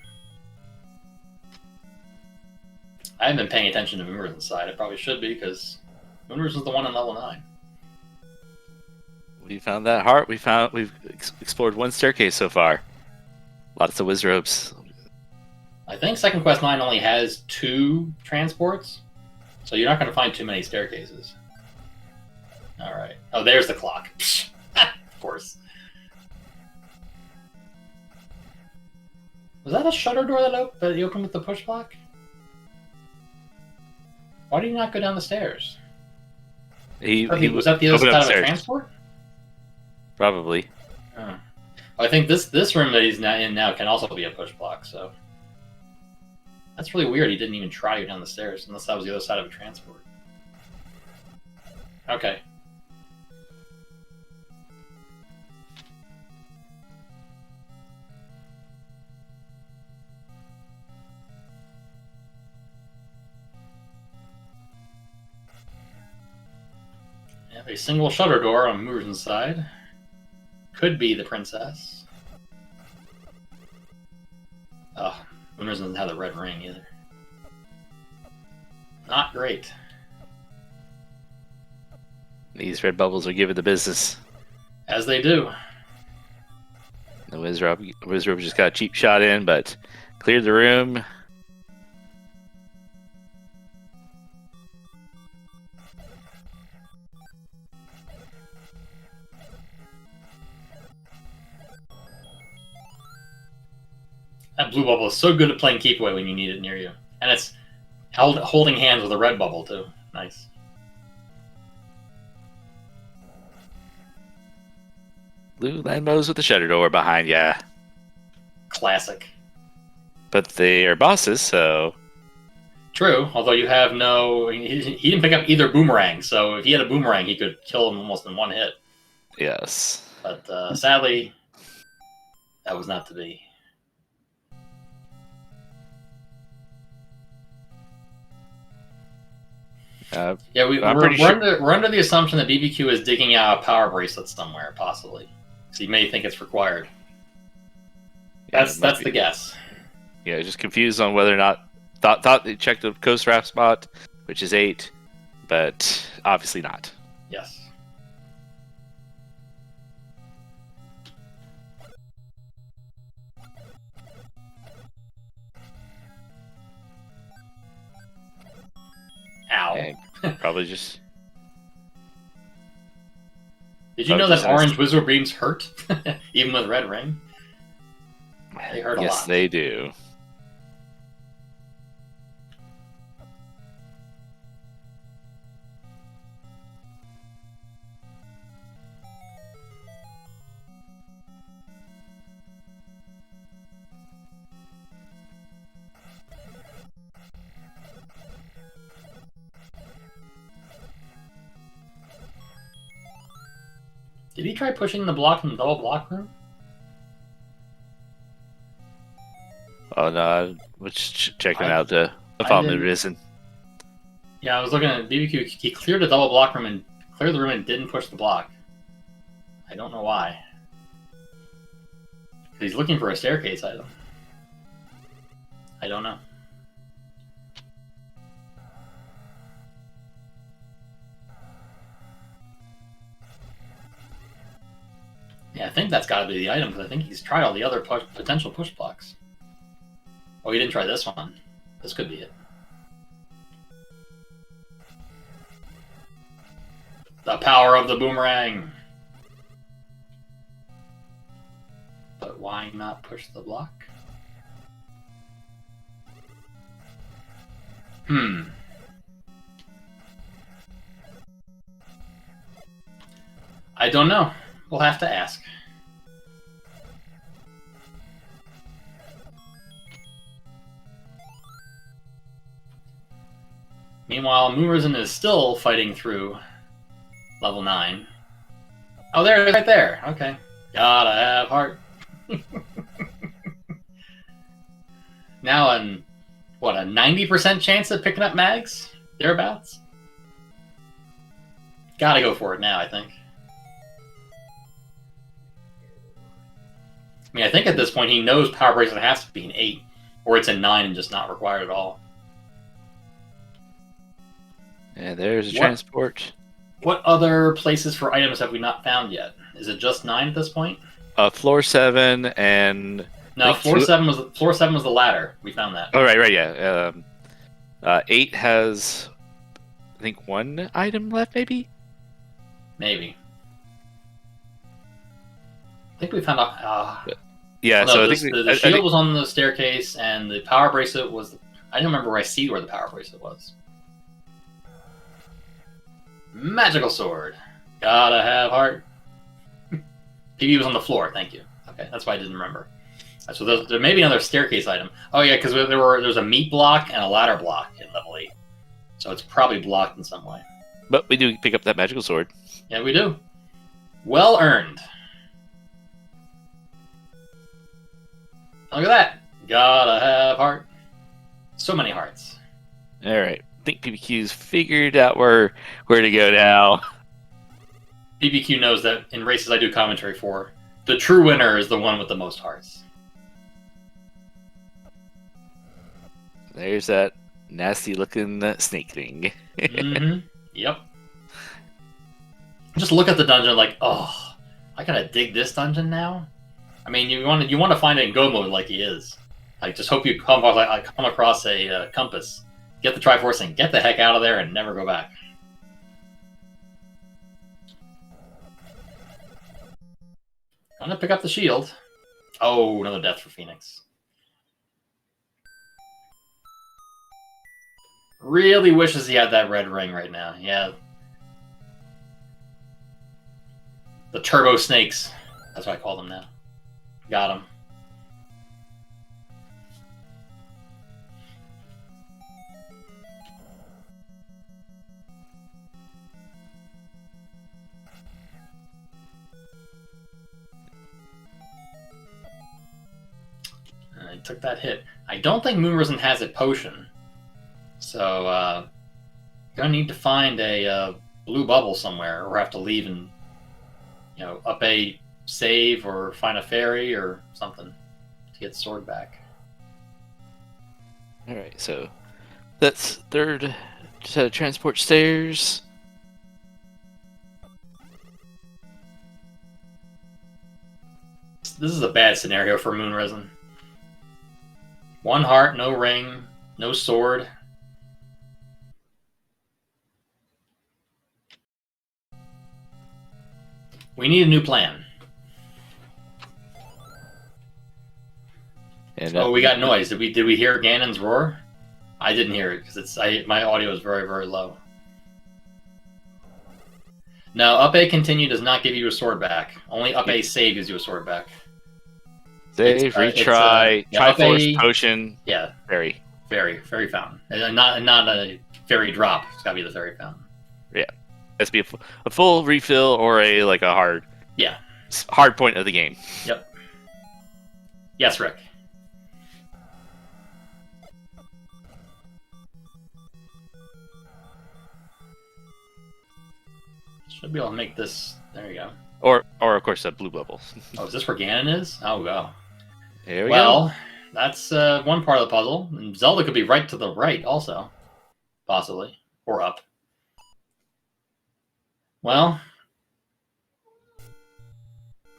I haven't been paying attention to Mooners inside. I probably should be, because Mooners is the one in level 9. We found that heart. We've explored one staircase so far. Lots of Wizrobes. I think Second Quest 9 only has 2 transports, so you're not going to find too many staircases. All right. Oh, there's the clock. Of course. Was that a shutter door that you opened with the push block? Why did you not go down the stairs? Was that the other side of a transport? Probably. Oh. I think this room that he's in now can also be a push block, so that's really weird. He didn't even try to go down the stairs, unless that was the other side of a transport. Okay. I have a single shutter door on Moore's side. Could be the princess. Oh, Mooners doesn't have the red ring either. Not great. These red bubbles are giving the business. As they do. The Wizrobe just got a cheap shot in, but cleared the room. That blue bubble is so good at playing keep away when you need it near you. And it's holding hands with a red bubble, too. Nice. Blue Landmos with the shutter door behind ya. Classic. But they are bosses, so... True, although you have no... He didn't pick up either boomerang, so if he had a boomerang, he could kill him almost in one hit. Yes. But sadly, that was not to be. Yeah, I'm pretty sure. we're under the assumption that BBQ is digging out a power bracelet somewhere, possibly. So you may think it's required. That's the guess. Yeah, just confused on whether or not thought they checked the coast raft spot, which is 8, but obviously not. Yes. Ow. And probably just. Did you know that orange wizard beams hurt, even with red ring? They hurt a lot. Yes, they do. Did he try pushing the block in the double block room? Oh no, I was checking out the Fallen Risen. Yeah, I was looking at BBQ. He cleared the double block room and cleared the room and didn't push the block. I don't know why. He's looking for a staircase item. I don't know. Yeah, I think that's got to be the item, because I think he's tried all the other potential push blocks. Oh, he didn't try this one. This could be it. The power of the boomerang! But why not push the block? I don't know. We'll have to ask. Meanwhile, Moonrisen is still fighting through level 9. Oh, there, right there. Okay. Gotta have heart. Now, a 90% chance of picking up mags? Thereabouts? Gotta go for it now, I think. I mean, I think at this point he knows Power Bracelet has to be an 8, or it's a 9 and just not required at all. Yeah, there's a transport. What other places for items have we not found yet? Is it just 9 at this point? Floor 7 and... No, floor 7 was the ladder. We found that. Oh, right, yeah. 8 has, I think, 1 item left, maybe? Maybe. I think we found out... yeah, no, so the, I think... the shield was on the staircase, and the power bracelet was... I don't remember where I see where the power bracelet was. Magical sword. Gotta have heart. PB was on the floor, thank you. Okay, that's why I didn't remember. So there may be another staircase item. Oh yeah, because there's a meat block and a ladder block in level 8. So it's probably blocked in some way. But we do pick up that magical sword. Yeah, we do. Well earned. Look at that. Gotta have heart. So many hearts. Alright. I think PBQ's figured out where to go now. PBQ knows that in races I do commentary for, the true winner is the one with the most hearts. There's that nasty looking snake thing. Yep. Just look at the dungeon like, oh, I gotta dig this dungeon now? I mean, you want to find it in go mode like he is. Like, just hope you come across a compass. Get the Triforce and get the heck out of there and never go back. I'm gonna pick up the shield. Oh, another death for Phoenix. Really wishes he had that red ring right now. Yeah. The Turbo Snakes. That's what I call them now. Got him. I took that hit. I don't think Moonrisen has a potion. So, Gonna need to find a blue bubble somewhere, or have to leave and up a save or find a ferry or something to get the sword back. All right, so that's third set of transport stairs. This is a bad scenario for Moon Risen. 1 heart, no ring, no sword. We need a new plan. And, we got noise. Did we hear Ganon's roar? I didn't hear it because my audio is very, very low. No, up A continue does not give you a sword back. Only up A save gives you a sword back. Save, retry, Triforce, potion. Yeah. Fairy fountain. And not a fairy drop. It's gotta be the fairy fountain. Yeah. Has to be a full refill or a hard. Yeah. Hard point of the game. Yep. Yes, Rick. Should be able to make this. There you go. Or of course, a blue bubble. Oh, is this where Ganon is? Oh, wow. There we go. Well, that's one part of the puzzle. And Zelda could be right to the right also. Possibly. Or up. Well.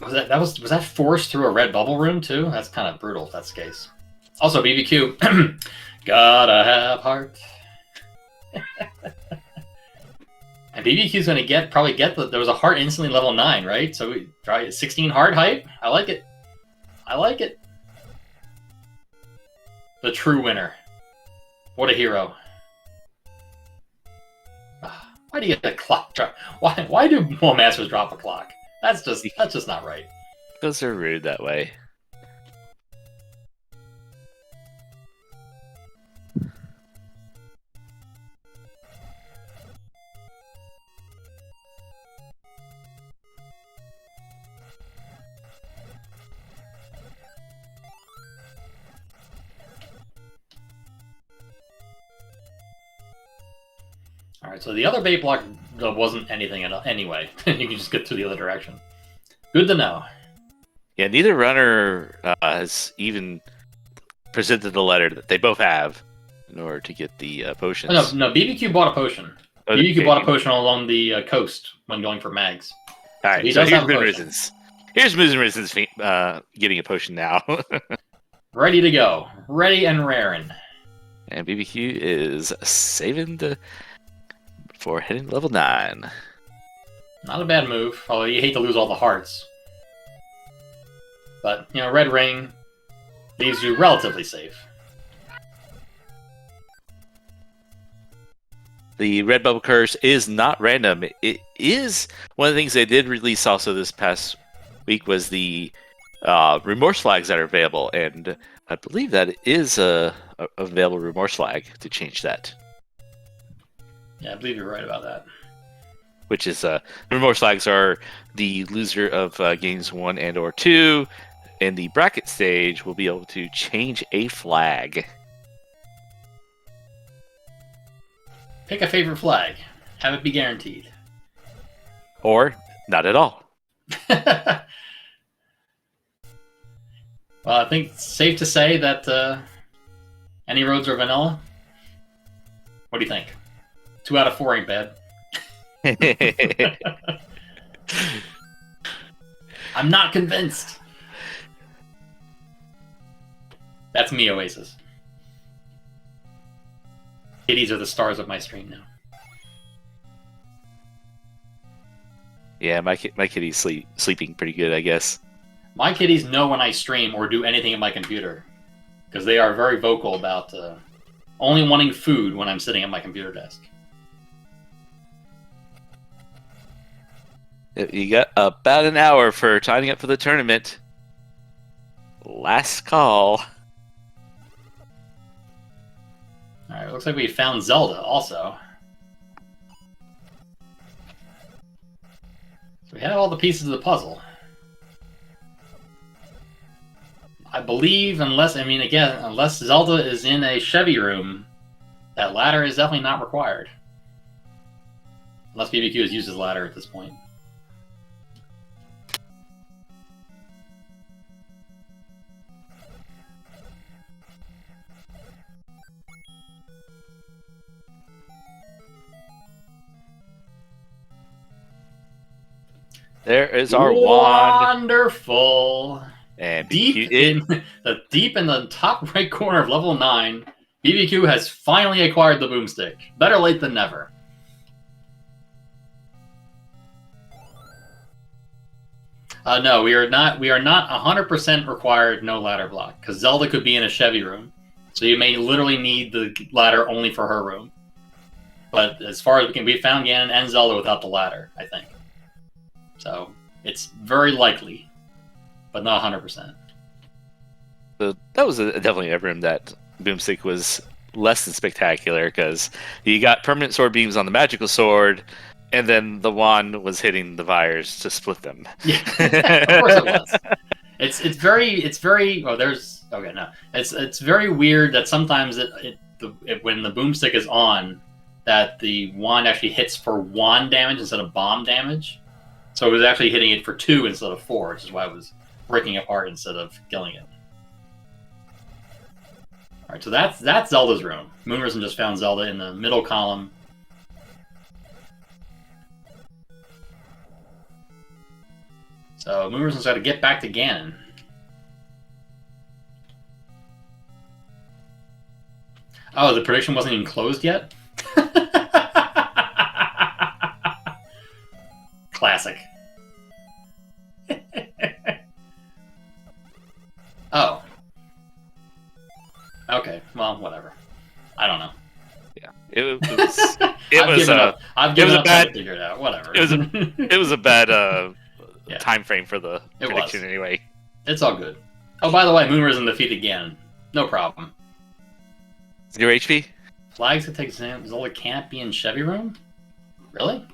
Was that forced through a red bubble room too? That's kind of brutal if that's the case. Also, BBQ. Gotta have heart. And BBQ's going to probably get there was a heart instantly level 9, right? So we try 16 heart hype. I like it. I like it. The true winner. What a hero. Why do you get a clock drop? Why do more masters drop a clock? That's just not right. Because they're rude that way. All right, so the other bait block wasn't anything anyway. You can just get to the other direction. Good to know. Yeah, neither runner has even presented the letter that they both have in order to get the potions. Oh, no, BBQ bought a potion. Oh, BBQ bought a potion along the coast when going for mags. All right, so here's Moon Risen's. Here's Moon Risen's getting a potion now. Ready to go. Ready and raring. And BBQ is saving for hitting level 9. Not a bad move, although you hate to lose all the hearts. But, red ring leaves you relatively safe. The red bubble curse is not random. It is one of the things they did release also this past week was the remorse flags that are available, and I believe that is a available remorse flag to change that. Yeah, I believe you're right about that. Which is the remorse flags are the loser of games 1 and or 2. In the bracket stage, will be able to change a flag. Pick a favorite flag. Have it be guaranteed. Or not at all. Well, I think it's safe to say that any roads are vanilla. What do you think? 2 out of 4 ain't bad. I'm not convinced. That's me, Oasis. Kitties are the stars of my stream now. Yeah, my kitty's sleeping pretty good, I guess. My kitties know when I stream or do anything at my computer, because they are very vocal about only wanting food when I'm sitting at my computer desk. You got about an hour for signing up for the tournament. Last call. Alright, looks like we found Zelda also. So we have all the pieces of the puzzle. I believe, unless Zelda is in a Chevy room, that ladder is definitely not required. Unless BBQ has used his ladder at this point. There is our wand. Wonderful. And Deep in the top right corner of level 9, BBQ has finally acquired the boomstick. Better late than never. No, we are not 100% required no ladder block, because Zelda could be in a Chevy room. So you may literally need the ladder only for her room. But as far as we found Ganon and Zelda without the ladder, I think. So it's very likely, but not 100%. So that was definitely a room that Boomstick was less than spectacular, because you got permanent sword beams on the magical sword, and then the wand was hitting the wires to split them. Yeah, of course it was. It's very well. There's okay no. It's very weird that sometimes when the boomstick is on, that the wand actually hits for wand damage instead of bomb damage. So it was actually hitting it for 2 instead of 4, which is why it was breaking apart instead of killing it. All right, so that's Zelda's room. Moonrisen just found Zelda in the middle column. So Moonrisen's got to get back to Ganon. Oh, the prediction wasn't even closed yet? Classic. Oh. Okay, well, whatever. I don't know. Yeah, it was I've given up bad, to figure it out. Whatever. It was a bad yeah. time frame for the prediction anyway. It's all good. Oh, by the way, Moonrisen defeated Ganon. No problem. 0 HP? Flags that take Zelda can't be in Chevy room? Really?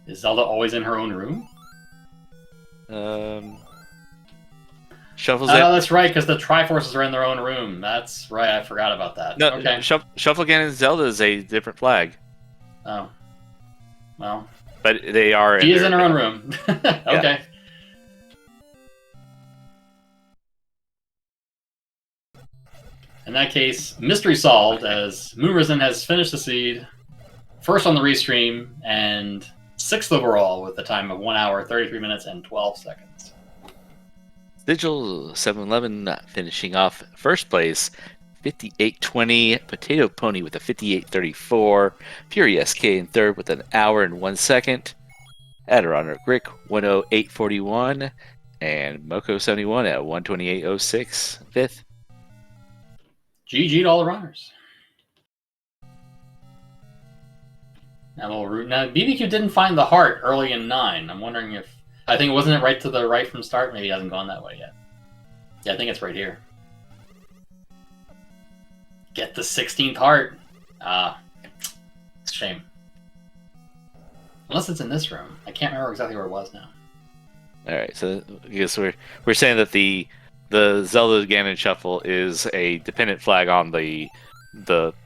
Is Zelda always in her own room? Shuffle's oh, that's right, because the Triforces are in their own room. That's right, I forgot about that. No, okay. Shuffle Ganon and Zelda is a different flag. Oh. Well. But they are She is in her own room. Okay. Yeah. In that case, mystery solved, as Moonrisen has finished the seed, first on the restream, and 6th overall with a time of 1 hour, 33 minutes, and 12 seconds. Sigil 711 finishing off first place, 5820. Potato Pony with a 5834. Fury SK in third with an hour and 1 second. Adirondack Rick 10841. And Moko 71 at 12806. Fifth. GG to all the runners. Now BBQ didn't find the heart early in 9. I'm wondering if I think wasn't it right to the right from start? Maybe he hasn't gone that way yet. Yeah, I think it's right here. Get the 16th heart. It's a shame. Unless it's in this room. I can't remember exactly where it was now. All right, so I guess we're saying that the Zelda Ganon shuffle is a dependent flag on the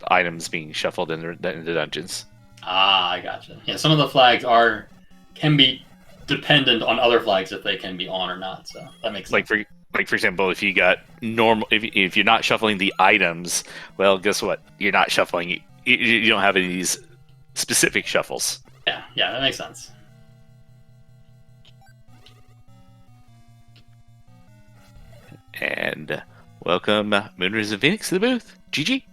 items being shuffled in the dungeons. Ah, I gotcha. Yeah, some of the flags can be dependent on other flags if they can be on or not. So that makes sense. Like for example, if you got normal, if you're not shuffling the items, well, guess what? You're not shuffling. You don't have any of these specific shuffles. Yeah, that makes sense. And welcome Moonrisen Phoenix to the booth. GG.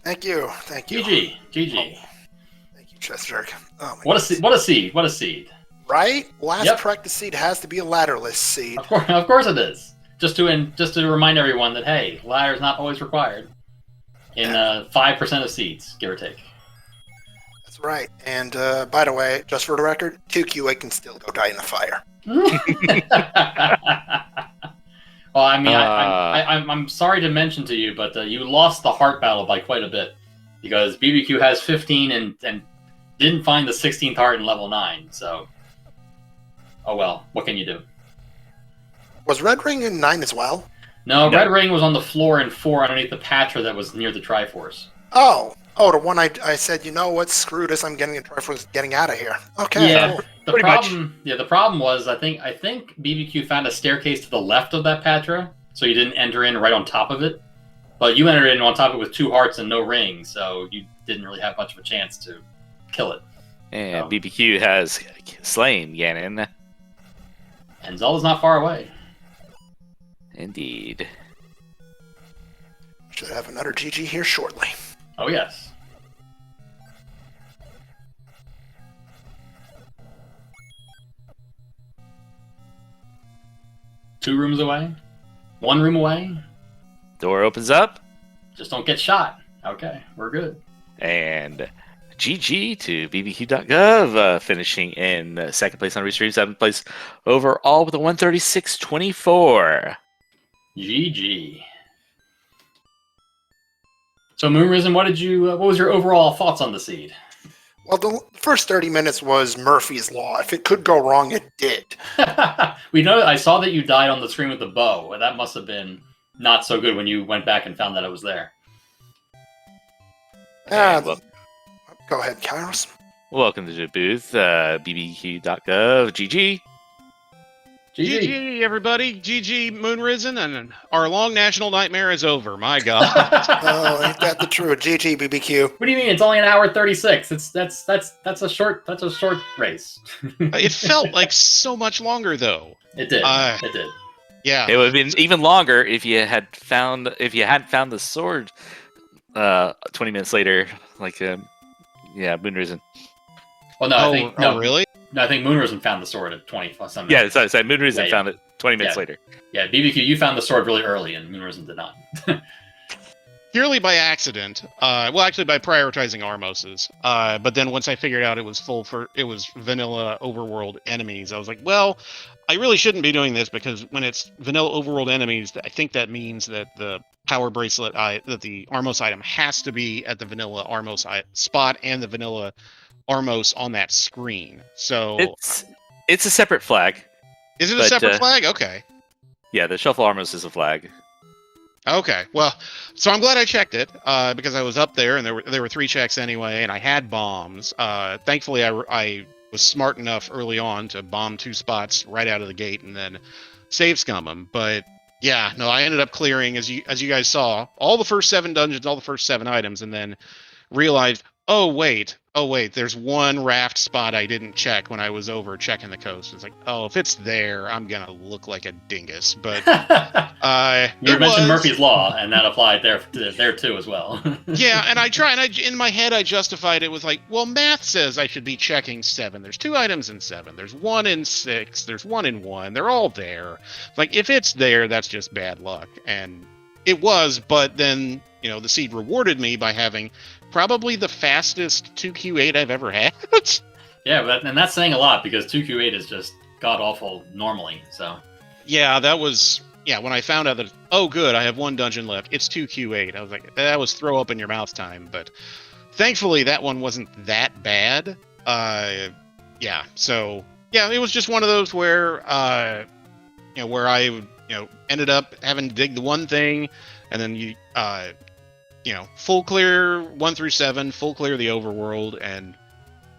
Thank you. GG. Thank you, Chester. Oh, what a seed. Right? Last practice seed has to be a ladderless seed. Of course it is. Just to remind everyone that, hey, ladder is not always required in 5% of seeds, give or take. That's right. And by the way, just for the record, 2QA can still go die in the fire. Well, I mean, I'm sorry to mention to you, but you lost the heart battle by quite a bit because BBQ has 15 and didn't find the 16th heart in level 9. So, oh well, what can you do? Was Red Ring in 9 as well? No, No. Red Ring was on the floor in 4 underneath the Patra that was near the Triforce. Oh, the one I said, you know what, screw this, I'm getting a Triforce, getting out of here. Okay, Yeah, cool. the Pretty much. problem. Yeah, the problem was I think BBQ found a staircase to the left of that Patra, so you didn't enter in right on top of it. But you entered in on top of it with 2 hearts and no ring, so you didn't really have much of a chance to kill it. And Oh. BBQ has slain Ganon. And Zelda's not far away. Indeed. Should have another GG here shortly. Oh yes. Two rooms away? 1 room away? Door opens up, Just don't get shot. Okay, we're good. and GG to bbq.gov, finishing in second place on Restream, 7th place overall with a 136.24. GG. So Moonrisen, what was your overall thoughts on the seed? Well, the first 30 minutes was Murphy's Law. If it could go wrong, it did. We know. I saw that you died on the screen with the bow. That must have been not so good when you went back and found that it was there. Well, Go ahead, Kairos. welcome to the booth, bbq.gov. GG. GG. GG, everybody. GG, Moonrisen, and our long national nightmare is over. My God. Oh, ain't that the truth? GG, BBQ. What do you mean? It's only an hour 36. That's a short race. It felt like so much longer, though. It did. It did. Yeah. It would have been even longer if you hadn't found the sword 20 minutes later, like Moonrisen. Well, no, I think no. Really? No, I think Moonrisen found the sword at 20 some Yeah, minutes. so Moonrisen Yeah. found it 20 minutes Yeah. later. Yeah, BBQ, you found the sword really early, and Moonrisen did not. Purely by accident. Well, actually by prioritizing Armoses. But then once I figured out it was vanilla overworld enemies, I was like, well, I really shouldn't be doing this because when it's vanilla overworld enemies, I think that means that the power bracelet, that the Armos item has to be at the vanilla Armos spot and the vanilla Armos on that screen. So It's a separate flag. is it a but, separate flag? Okay. Yeah, the Shuffle Armos is a flag. Okay, well, so I'm glad I checked it because I was up there and there were 3 checks anyway, and I had bombs. Thankfully, I was smart enough early on to bomb 2 spots right out of the gate and then save scum them. But yeah, no, I ended up clearing, as you guys saw, all the first 7 dungeons, all the first 7 items, and then realized, oh wait, there's 1 raft spot I didn't check when I was over checking the coast. It's like, oh, if it's there, I'm gonna look like a dingus. But You mentioned Murphy's Law, and that applied there too as well. yeah, and in my head I justified it with like, well, math says I should be checking 7. There's 2 items in 7. There's 1 in 6. There's 1 in 1. They're all there. Like, if it's there, that's just bad luck. And it was, but then, the seed rewarded me by having probably the fastest 2Q8 I've ever had. Yeah, and that's saying a lot because 2Q8 is just god awful normally. So Yeah, that was when I found out that, oh good, I have 1 dungeon left. It's 2Q8. I was like, that was throw up in your mouth time, but thankfully that one wasn't that bad. So it was just one of those where where I ended up having to dig the one thing and then full clear 1 through 7, full clear the overworld, and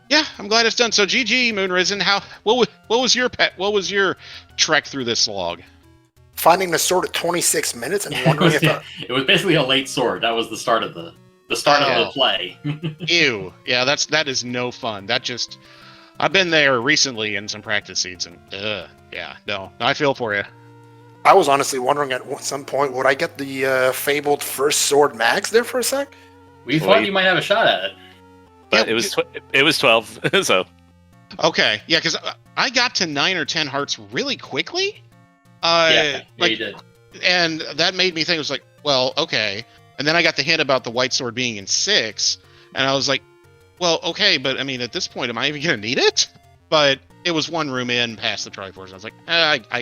yeah, I'm glad it's done. So GG, Moonrisen. What was your trek through this slog? Finding the sword at 26 minutes and wondering if it was basically a late sword. That was the start of the play. Ew. Yeah, that is no fun. I've been there recently in some practice seeds, and I feel for you. I was honestly wondering at some point, would I get the fabled first sword max there for a sec? We thought you might have a shot at it. But it was 12, so. Okay, yeah, because I got to 9 or 10 hearts really quickly. You did. And that made me think, it was like, well, okay. And then I got the hint about the white sword being in 6, and I was like, well, okay, but I mean, at this point, am I even going to need it? But it was 1 room in past the Triforce. I was like,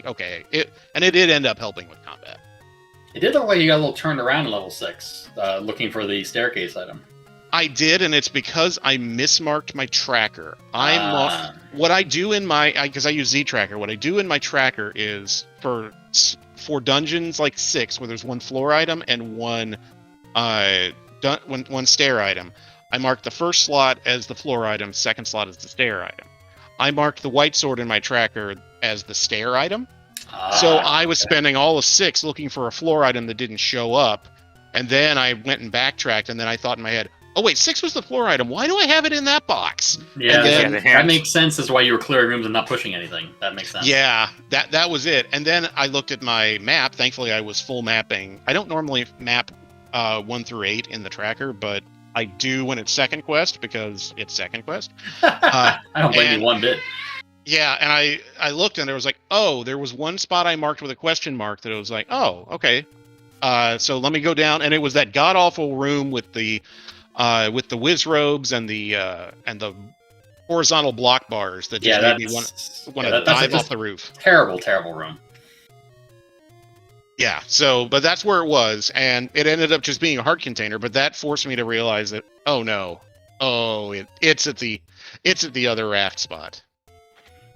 okay. It did end up helping with combat. It did look like you got a little turned around in level 6, looking for the staircase item. I did, and it's because I mismarked my tracker. what I do in my, because I use Z Tracker, what I do in my tracker is for dungeons like 6, where there's one floor item and one stair item, I mark the first slot as the floor item, second slot as the stair item. I marked the white sword in my tracker as the stair item. So I was spending all of 6 looking for a floor item that didn't show up, and then I went and backtracked, and then I thought in my head, oh wait, 6 was the floor item. Why do I have it in that box? Yeah, and then, that makes sense as why you were clearing rooms and not pushing anything. That makes sense. Yeah, that was it. And then I looked at my map. Thankfully, I was full mapping. I don't normally map 1 through 8 in the tracker, but I do when it's second quest because it's second quest. I don't blame you one bit. Yeah, and I looked and there was like, oh, there was one spot I marked with a question mark that it was like, oh, okay. So let me go down, and it was that god awful room with the whiz robes and the horizontal block bars that just made me want to dive off the roof. Terrible, terrible room. Yeah, but that's where it was, and it ended up just being a heart container. But that forced me to realize that, oh no, it's at the other raft spot.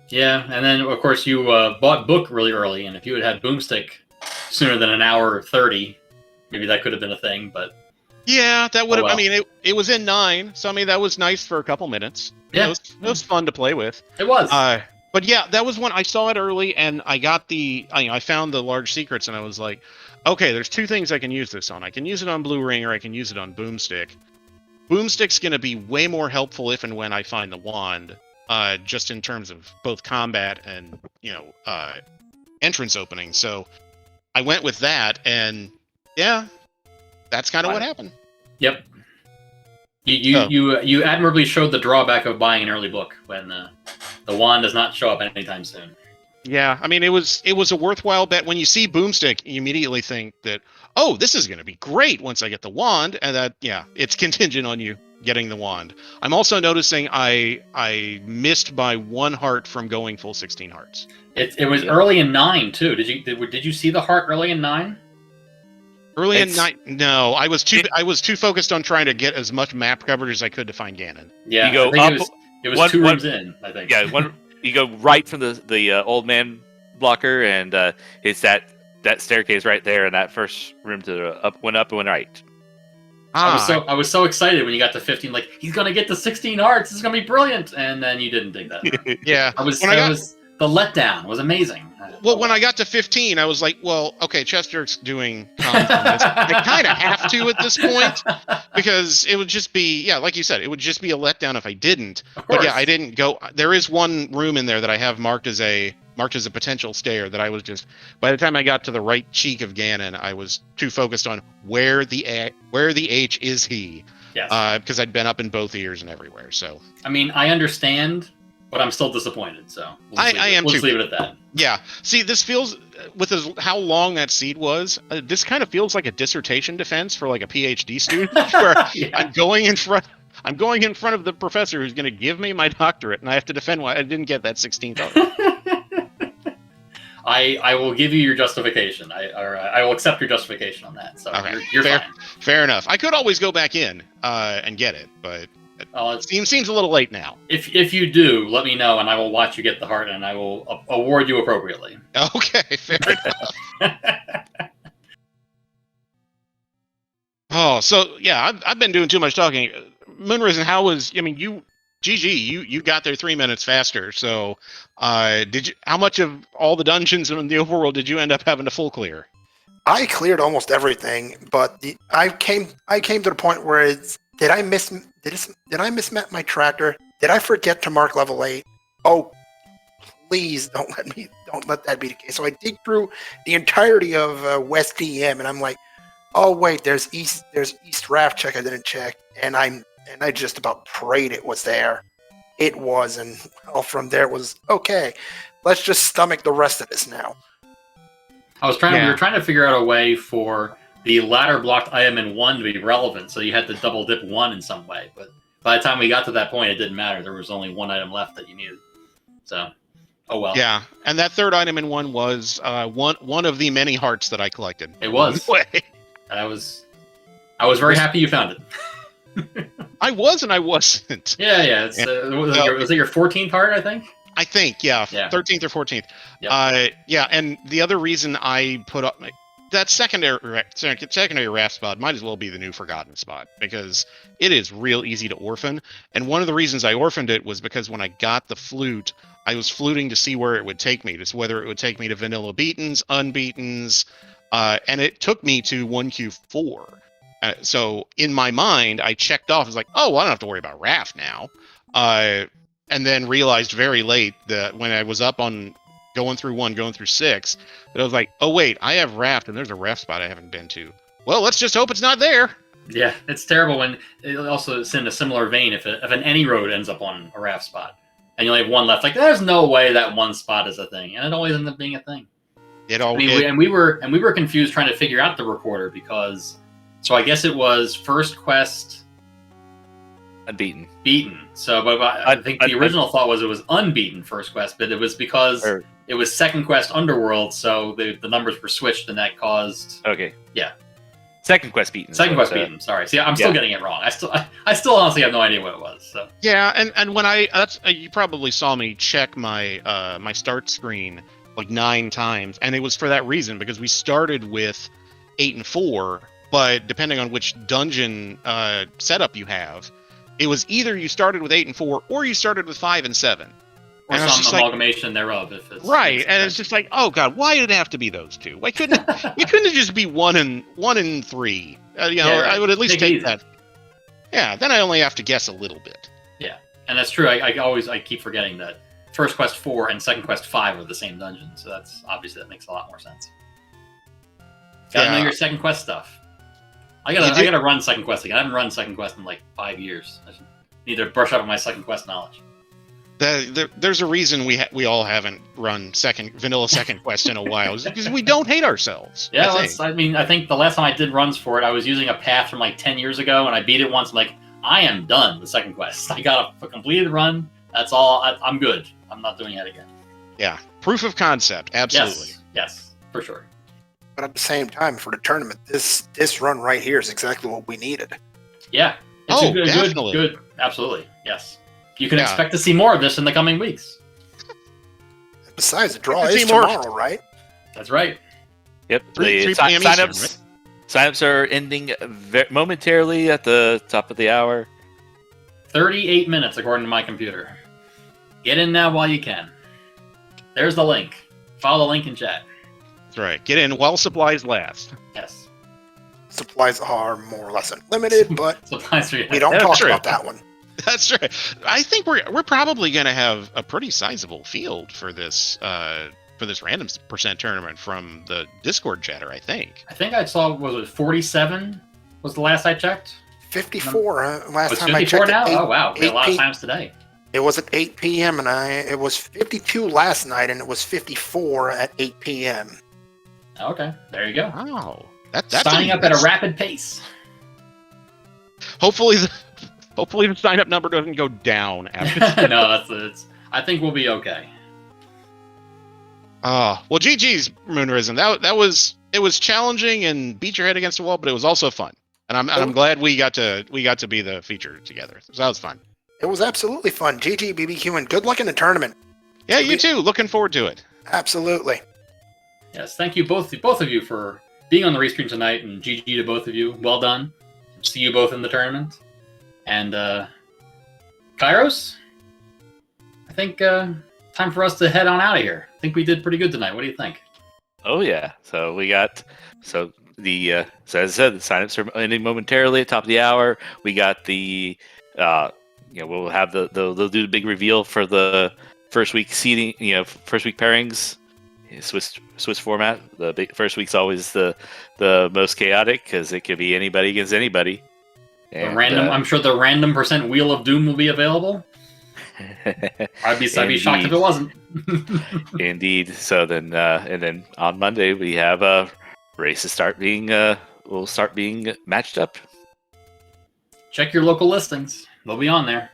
Yeah, and then of course you bought Book really early, and if you had Boomstick sooner than an hour 30, maybe that could have been a thing. But yeah, that would have. well. I mean, it was in 9, so I mean that was nice for a couple minutes. Yeah, it was fun to play with. It was. But yeah, that was when I saw it early, and I got I found the large secrets, and I was like, okay, there's 2 things I can use this on. I can use it on Blue Ring, or I can use it on Boomstick. Boomstick's going to be way more helpful if and when I find the wand, just in terms of both combat and entrance opening. So I went with that, and yeah, that's kind of what happened. Yep. You admirably showed the drawback of buying an early book when the wand does not show up anytime soon. Yeah, I mean, it was a worthwhile bet. When you see Boomstick, you immediately think that, oh, this is going to be great once I get the wand, and that, yeah, it's contingent on you getting the wand. I'm also noticing I missed by 1 heart from going full 16 hearts. It was early in 9 too. Did you see the heart early in 9? Early in 9, no. I was too focused on trying to get as much map coverage as I could to find Ganon. Yeah, you go I think up. It was 2 rooms in, I think. Yeah, you go right from the old man blocker, and it's that staircase right there, and that first room to the went up and went right. I was so excited when you got to 15. Like, he's gonna get to 16 hearts. This is gonna be brilliant. And then you didn't dig that. Yeah, the letdown was amazing. Well, when I got to 15, I was like, well, okay, Chester's doing comms on this. I kind of have to at this point, because it would just be, yeah, like you said, it would just be a letdown if I didn't. But yeah, I didn't go. There is one room in there that I have marked as a potential stair that I was just, by the time I got to the right cheek of Ganon, I was too focused on where the H is he. Yes. Because I'd been up in both ears and everywhere. So I mean, I understand, but I'm still disappointed. So I am too. Let's leave it at that. Yeah. See, this feels, with how long that seed was, this kind of feels like a dissertation defense for like a PhD student, where Yeah. I'm going in front of the professor who's going to give me my doctorate, and I have to defend why I didn't get that 16th heart. I will give you your justification. I will accept your justification on that. So Okay. you're fine. Fair enough. I could always go back in and get it, but it seems a little late now. If you do, let me know, and I will watch you get the heart, and I will award you appropriately. Okay, fair enough. Oh, so yeah, I've been doing too much talking. Moonrisen, how was? I mean, you got there 3 minutes faster. So, did you? How much of all the dungeons in the overworld did you end up having to full clear? I cleared almost everything, but I came to the point where did I mismap my tracker? Did I forget to mark level 8? Oh, please don't let that be the case. So I dig through the entirety of West DM, and I'm like, oh wait, there's East Raft check I didn't check, and I just about prayed it was there. It was, and well, from there it was okay. Let's just stomach the rest of this now. We were trying to figure out a way for the ladder blocked item in 1 to be relevant, so you had to double dip 1 in some way. But by the time we got to that point, it didn't matter. There was only 1 item left that you needed. So, oh well. Yeah, and that third item in 1 was one of the many hearts that I collected. It was. I was very happy you found it. I was and I wasn't. Yeah. It's was it your 14th heart? I think. I think, yeah, Yeah. 13th or 14th. Yep. Yeah, and the other reason I put up that secondary raft spot might as well be the new Forgotten spot, because it is real easy to orphan. And one of the reasons I orphaned it was because when I got the flute, I was fluting to see where it would take me, just whether it would take me to vanilla beatens, unbeatens, and it took me to 1Q4. So in my mind, I checked off. I was like, oh, well, I don't have to worry about raft now. And then realized very late that when I was up on going through 1, going through 6, that I was like, oh wait, I have raft, and there's a raft spot I haven't been to. Well, let's just hope it's not there. Yeah, it's terrible when it also is in a similar vein. If an any road ends up on a raft spot, and you only have one left, like there's no way that one spot is a thing, and it always ends up being a thing. We were confused trying to figure out the recorder because, so I guess it was first quest. Unbeaten. Beaten. So, but I think the original thought was it was unbeaten first quest, but it was because it was second quest Underworld, so the numbers were switched, and that caused. Okay. Yeah. Second quest beaten. Second quest beaten. Sorry. See, I'm still getting it wrong. I still honestly have no idea what it was. So. Yeah, and when you probably saw me check my my start screen like 9 times, and it was for that reason, because we started with 8 and 4, but depending on which dungeon setup you have. It was either you started with 8 and 4, or you started with 5 and 7, or some amalgamation thereof. If it's right, and it's just like, oh god, why did it have to be those two? Why couldn't it couldn't just be 1 and 3? Right. I would at least take that. Yeah, then I only have to guess a little bit. Yeah, and that's true. I keep forgetting that first quest 4 and second quest 5 are the same dungeon, so that's obviously that makes a lot more sense. Gotta know your second quest stuff. I gotta run second quest again. I haven't run second quest in like 5 years. I need to brush up on my second quest knowledge. There's a reason we all haven't run vanilla second quest in a while, is because we don't hate ourselves. Yeah, I think the last time I did runs for it, I was using a path from like 10 years ago, and I beat it once. I'm like, I am done with second quest. I got a completed run. That's all. I'm good. I'm not doing that again. Yeah, proof of concept. Absolutely. Yes, for sure. But at the same time, for the tournament, this run right here is exactly what we needed. Yeah. It's definitely. Good. Absolutely. Yes. You can expect to see more of this in the coming weeks. Besides, the draw is tomorrow, right? That's right. Yep. 3 The p.m. signups, Eastern, right? signups are ending momentarily at the top of the hour. 38 minutes, according to my computer. Get in now while you can. There's the link. Follow the link in chat. That's right. Get in while supplies last. Yes. Supplies are more or less unlimited, but supplies we don't talk about that one. That's right. I think we're probably going to have a pretty sizable field for this random percent tournament from the Discord chatter. I think I saw, was it 47 was the last I checked? 54 last time 54 I checked. now? Oh wow, we had a lot of times today. It was at 8 p.m. and it was 52 last night, and it was 54 at 8 p.m. Okay, there you go. Wow, that's signing up at a rapid pace. Hopefully the sign up number doesn't go down after. No, I think we'll be okay. Well, GG's Moonrisen. It was challenging and beat your head against the wall, but it was also fun. And I'm glad we got to be the feature together. So that was fun. It was absolutely fun. GG BBQ, and good luck in the tournament. Yeah, you too. Looking forward to it. Absolutely. Yes, thank you both of you for being on the restream tonight, and GG to both of you. Well done. See you both in the tournament. And Kairos, I think time for us to head on out of here. I think we did pretty good tonight. What do you think? Oh yeah. So we got so as I said, the signups are ending momentarily at the top of the hour. We got the we'll have they'll do the big reveal for the first week seeding, first week pairings. Swiss format. The first week's always the most chaotic because it could be anybody against anybody. And, I'm sure the random % Wheel of Doom will be available. I'd be shocked if it wasn't. Indeed. So then, and then on Monday we have races will start being matched up. Check your local listings; they'll be on there.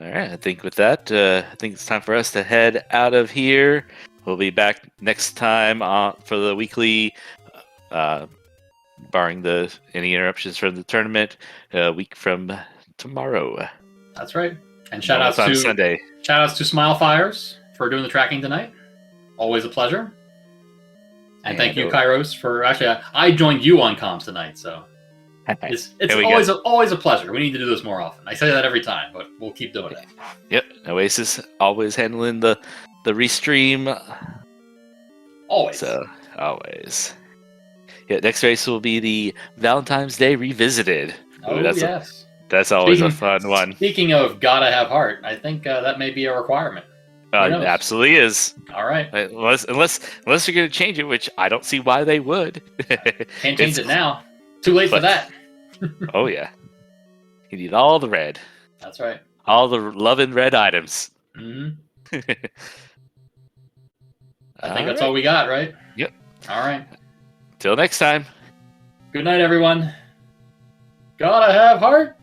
All right. I think with that, I think it's time for us to head out of here. We'll be back next time for the weekly barring any interruptions from the tournament, a week from tomorrow. That's right. And Normal time Sunday. shout outs to Smile Fires for doing the tracking tonight. Always a pleasure. And thank you, Kairos, for actually I joined you on comms tonight, so it's always a pleasure. We need to do this more often. I say that every time, but we'll keep doing it. Yep, Oasis always handling the restream. Always. So always. Yeah, next race will be the Valentine's Day Revisited. Oh, yes. That's always a fun one. Speaking of gotta have heart, I think that may be a requirement. It absolutely is. All right. Unless you're going to change it, which I don't see why they would. Can't change it now. Too late for that. Oh, yeah. You need all the red. That's right. All the love and red items. Mm-hmm. I think that's all we got, right? Yep. All right. Till next time. Good night, everyone. Gotta have heart.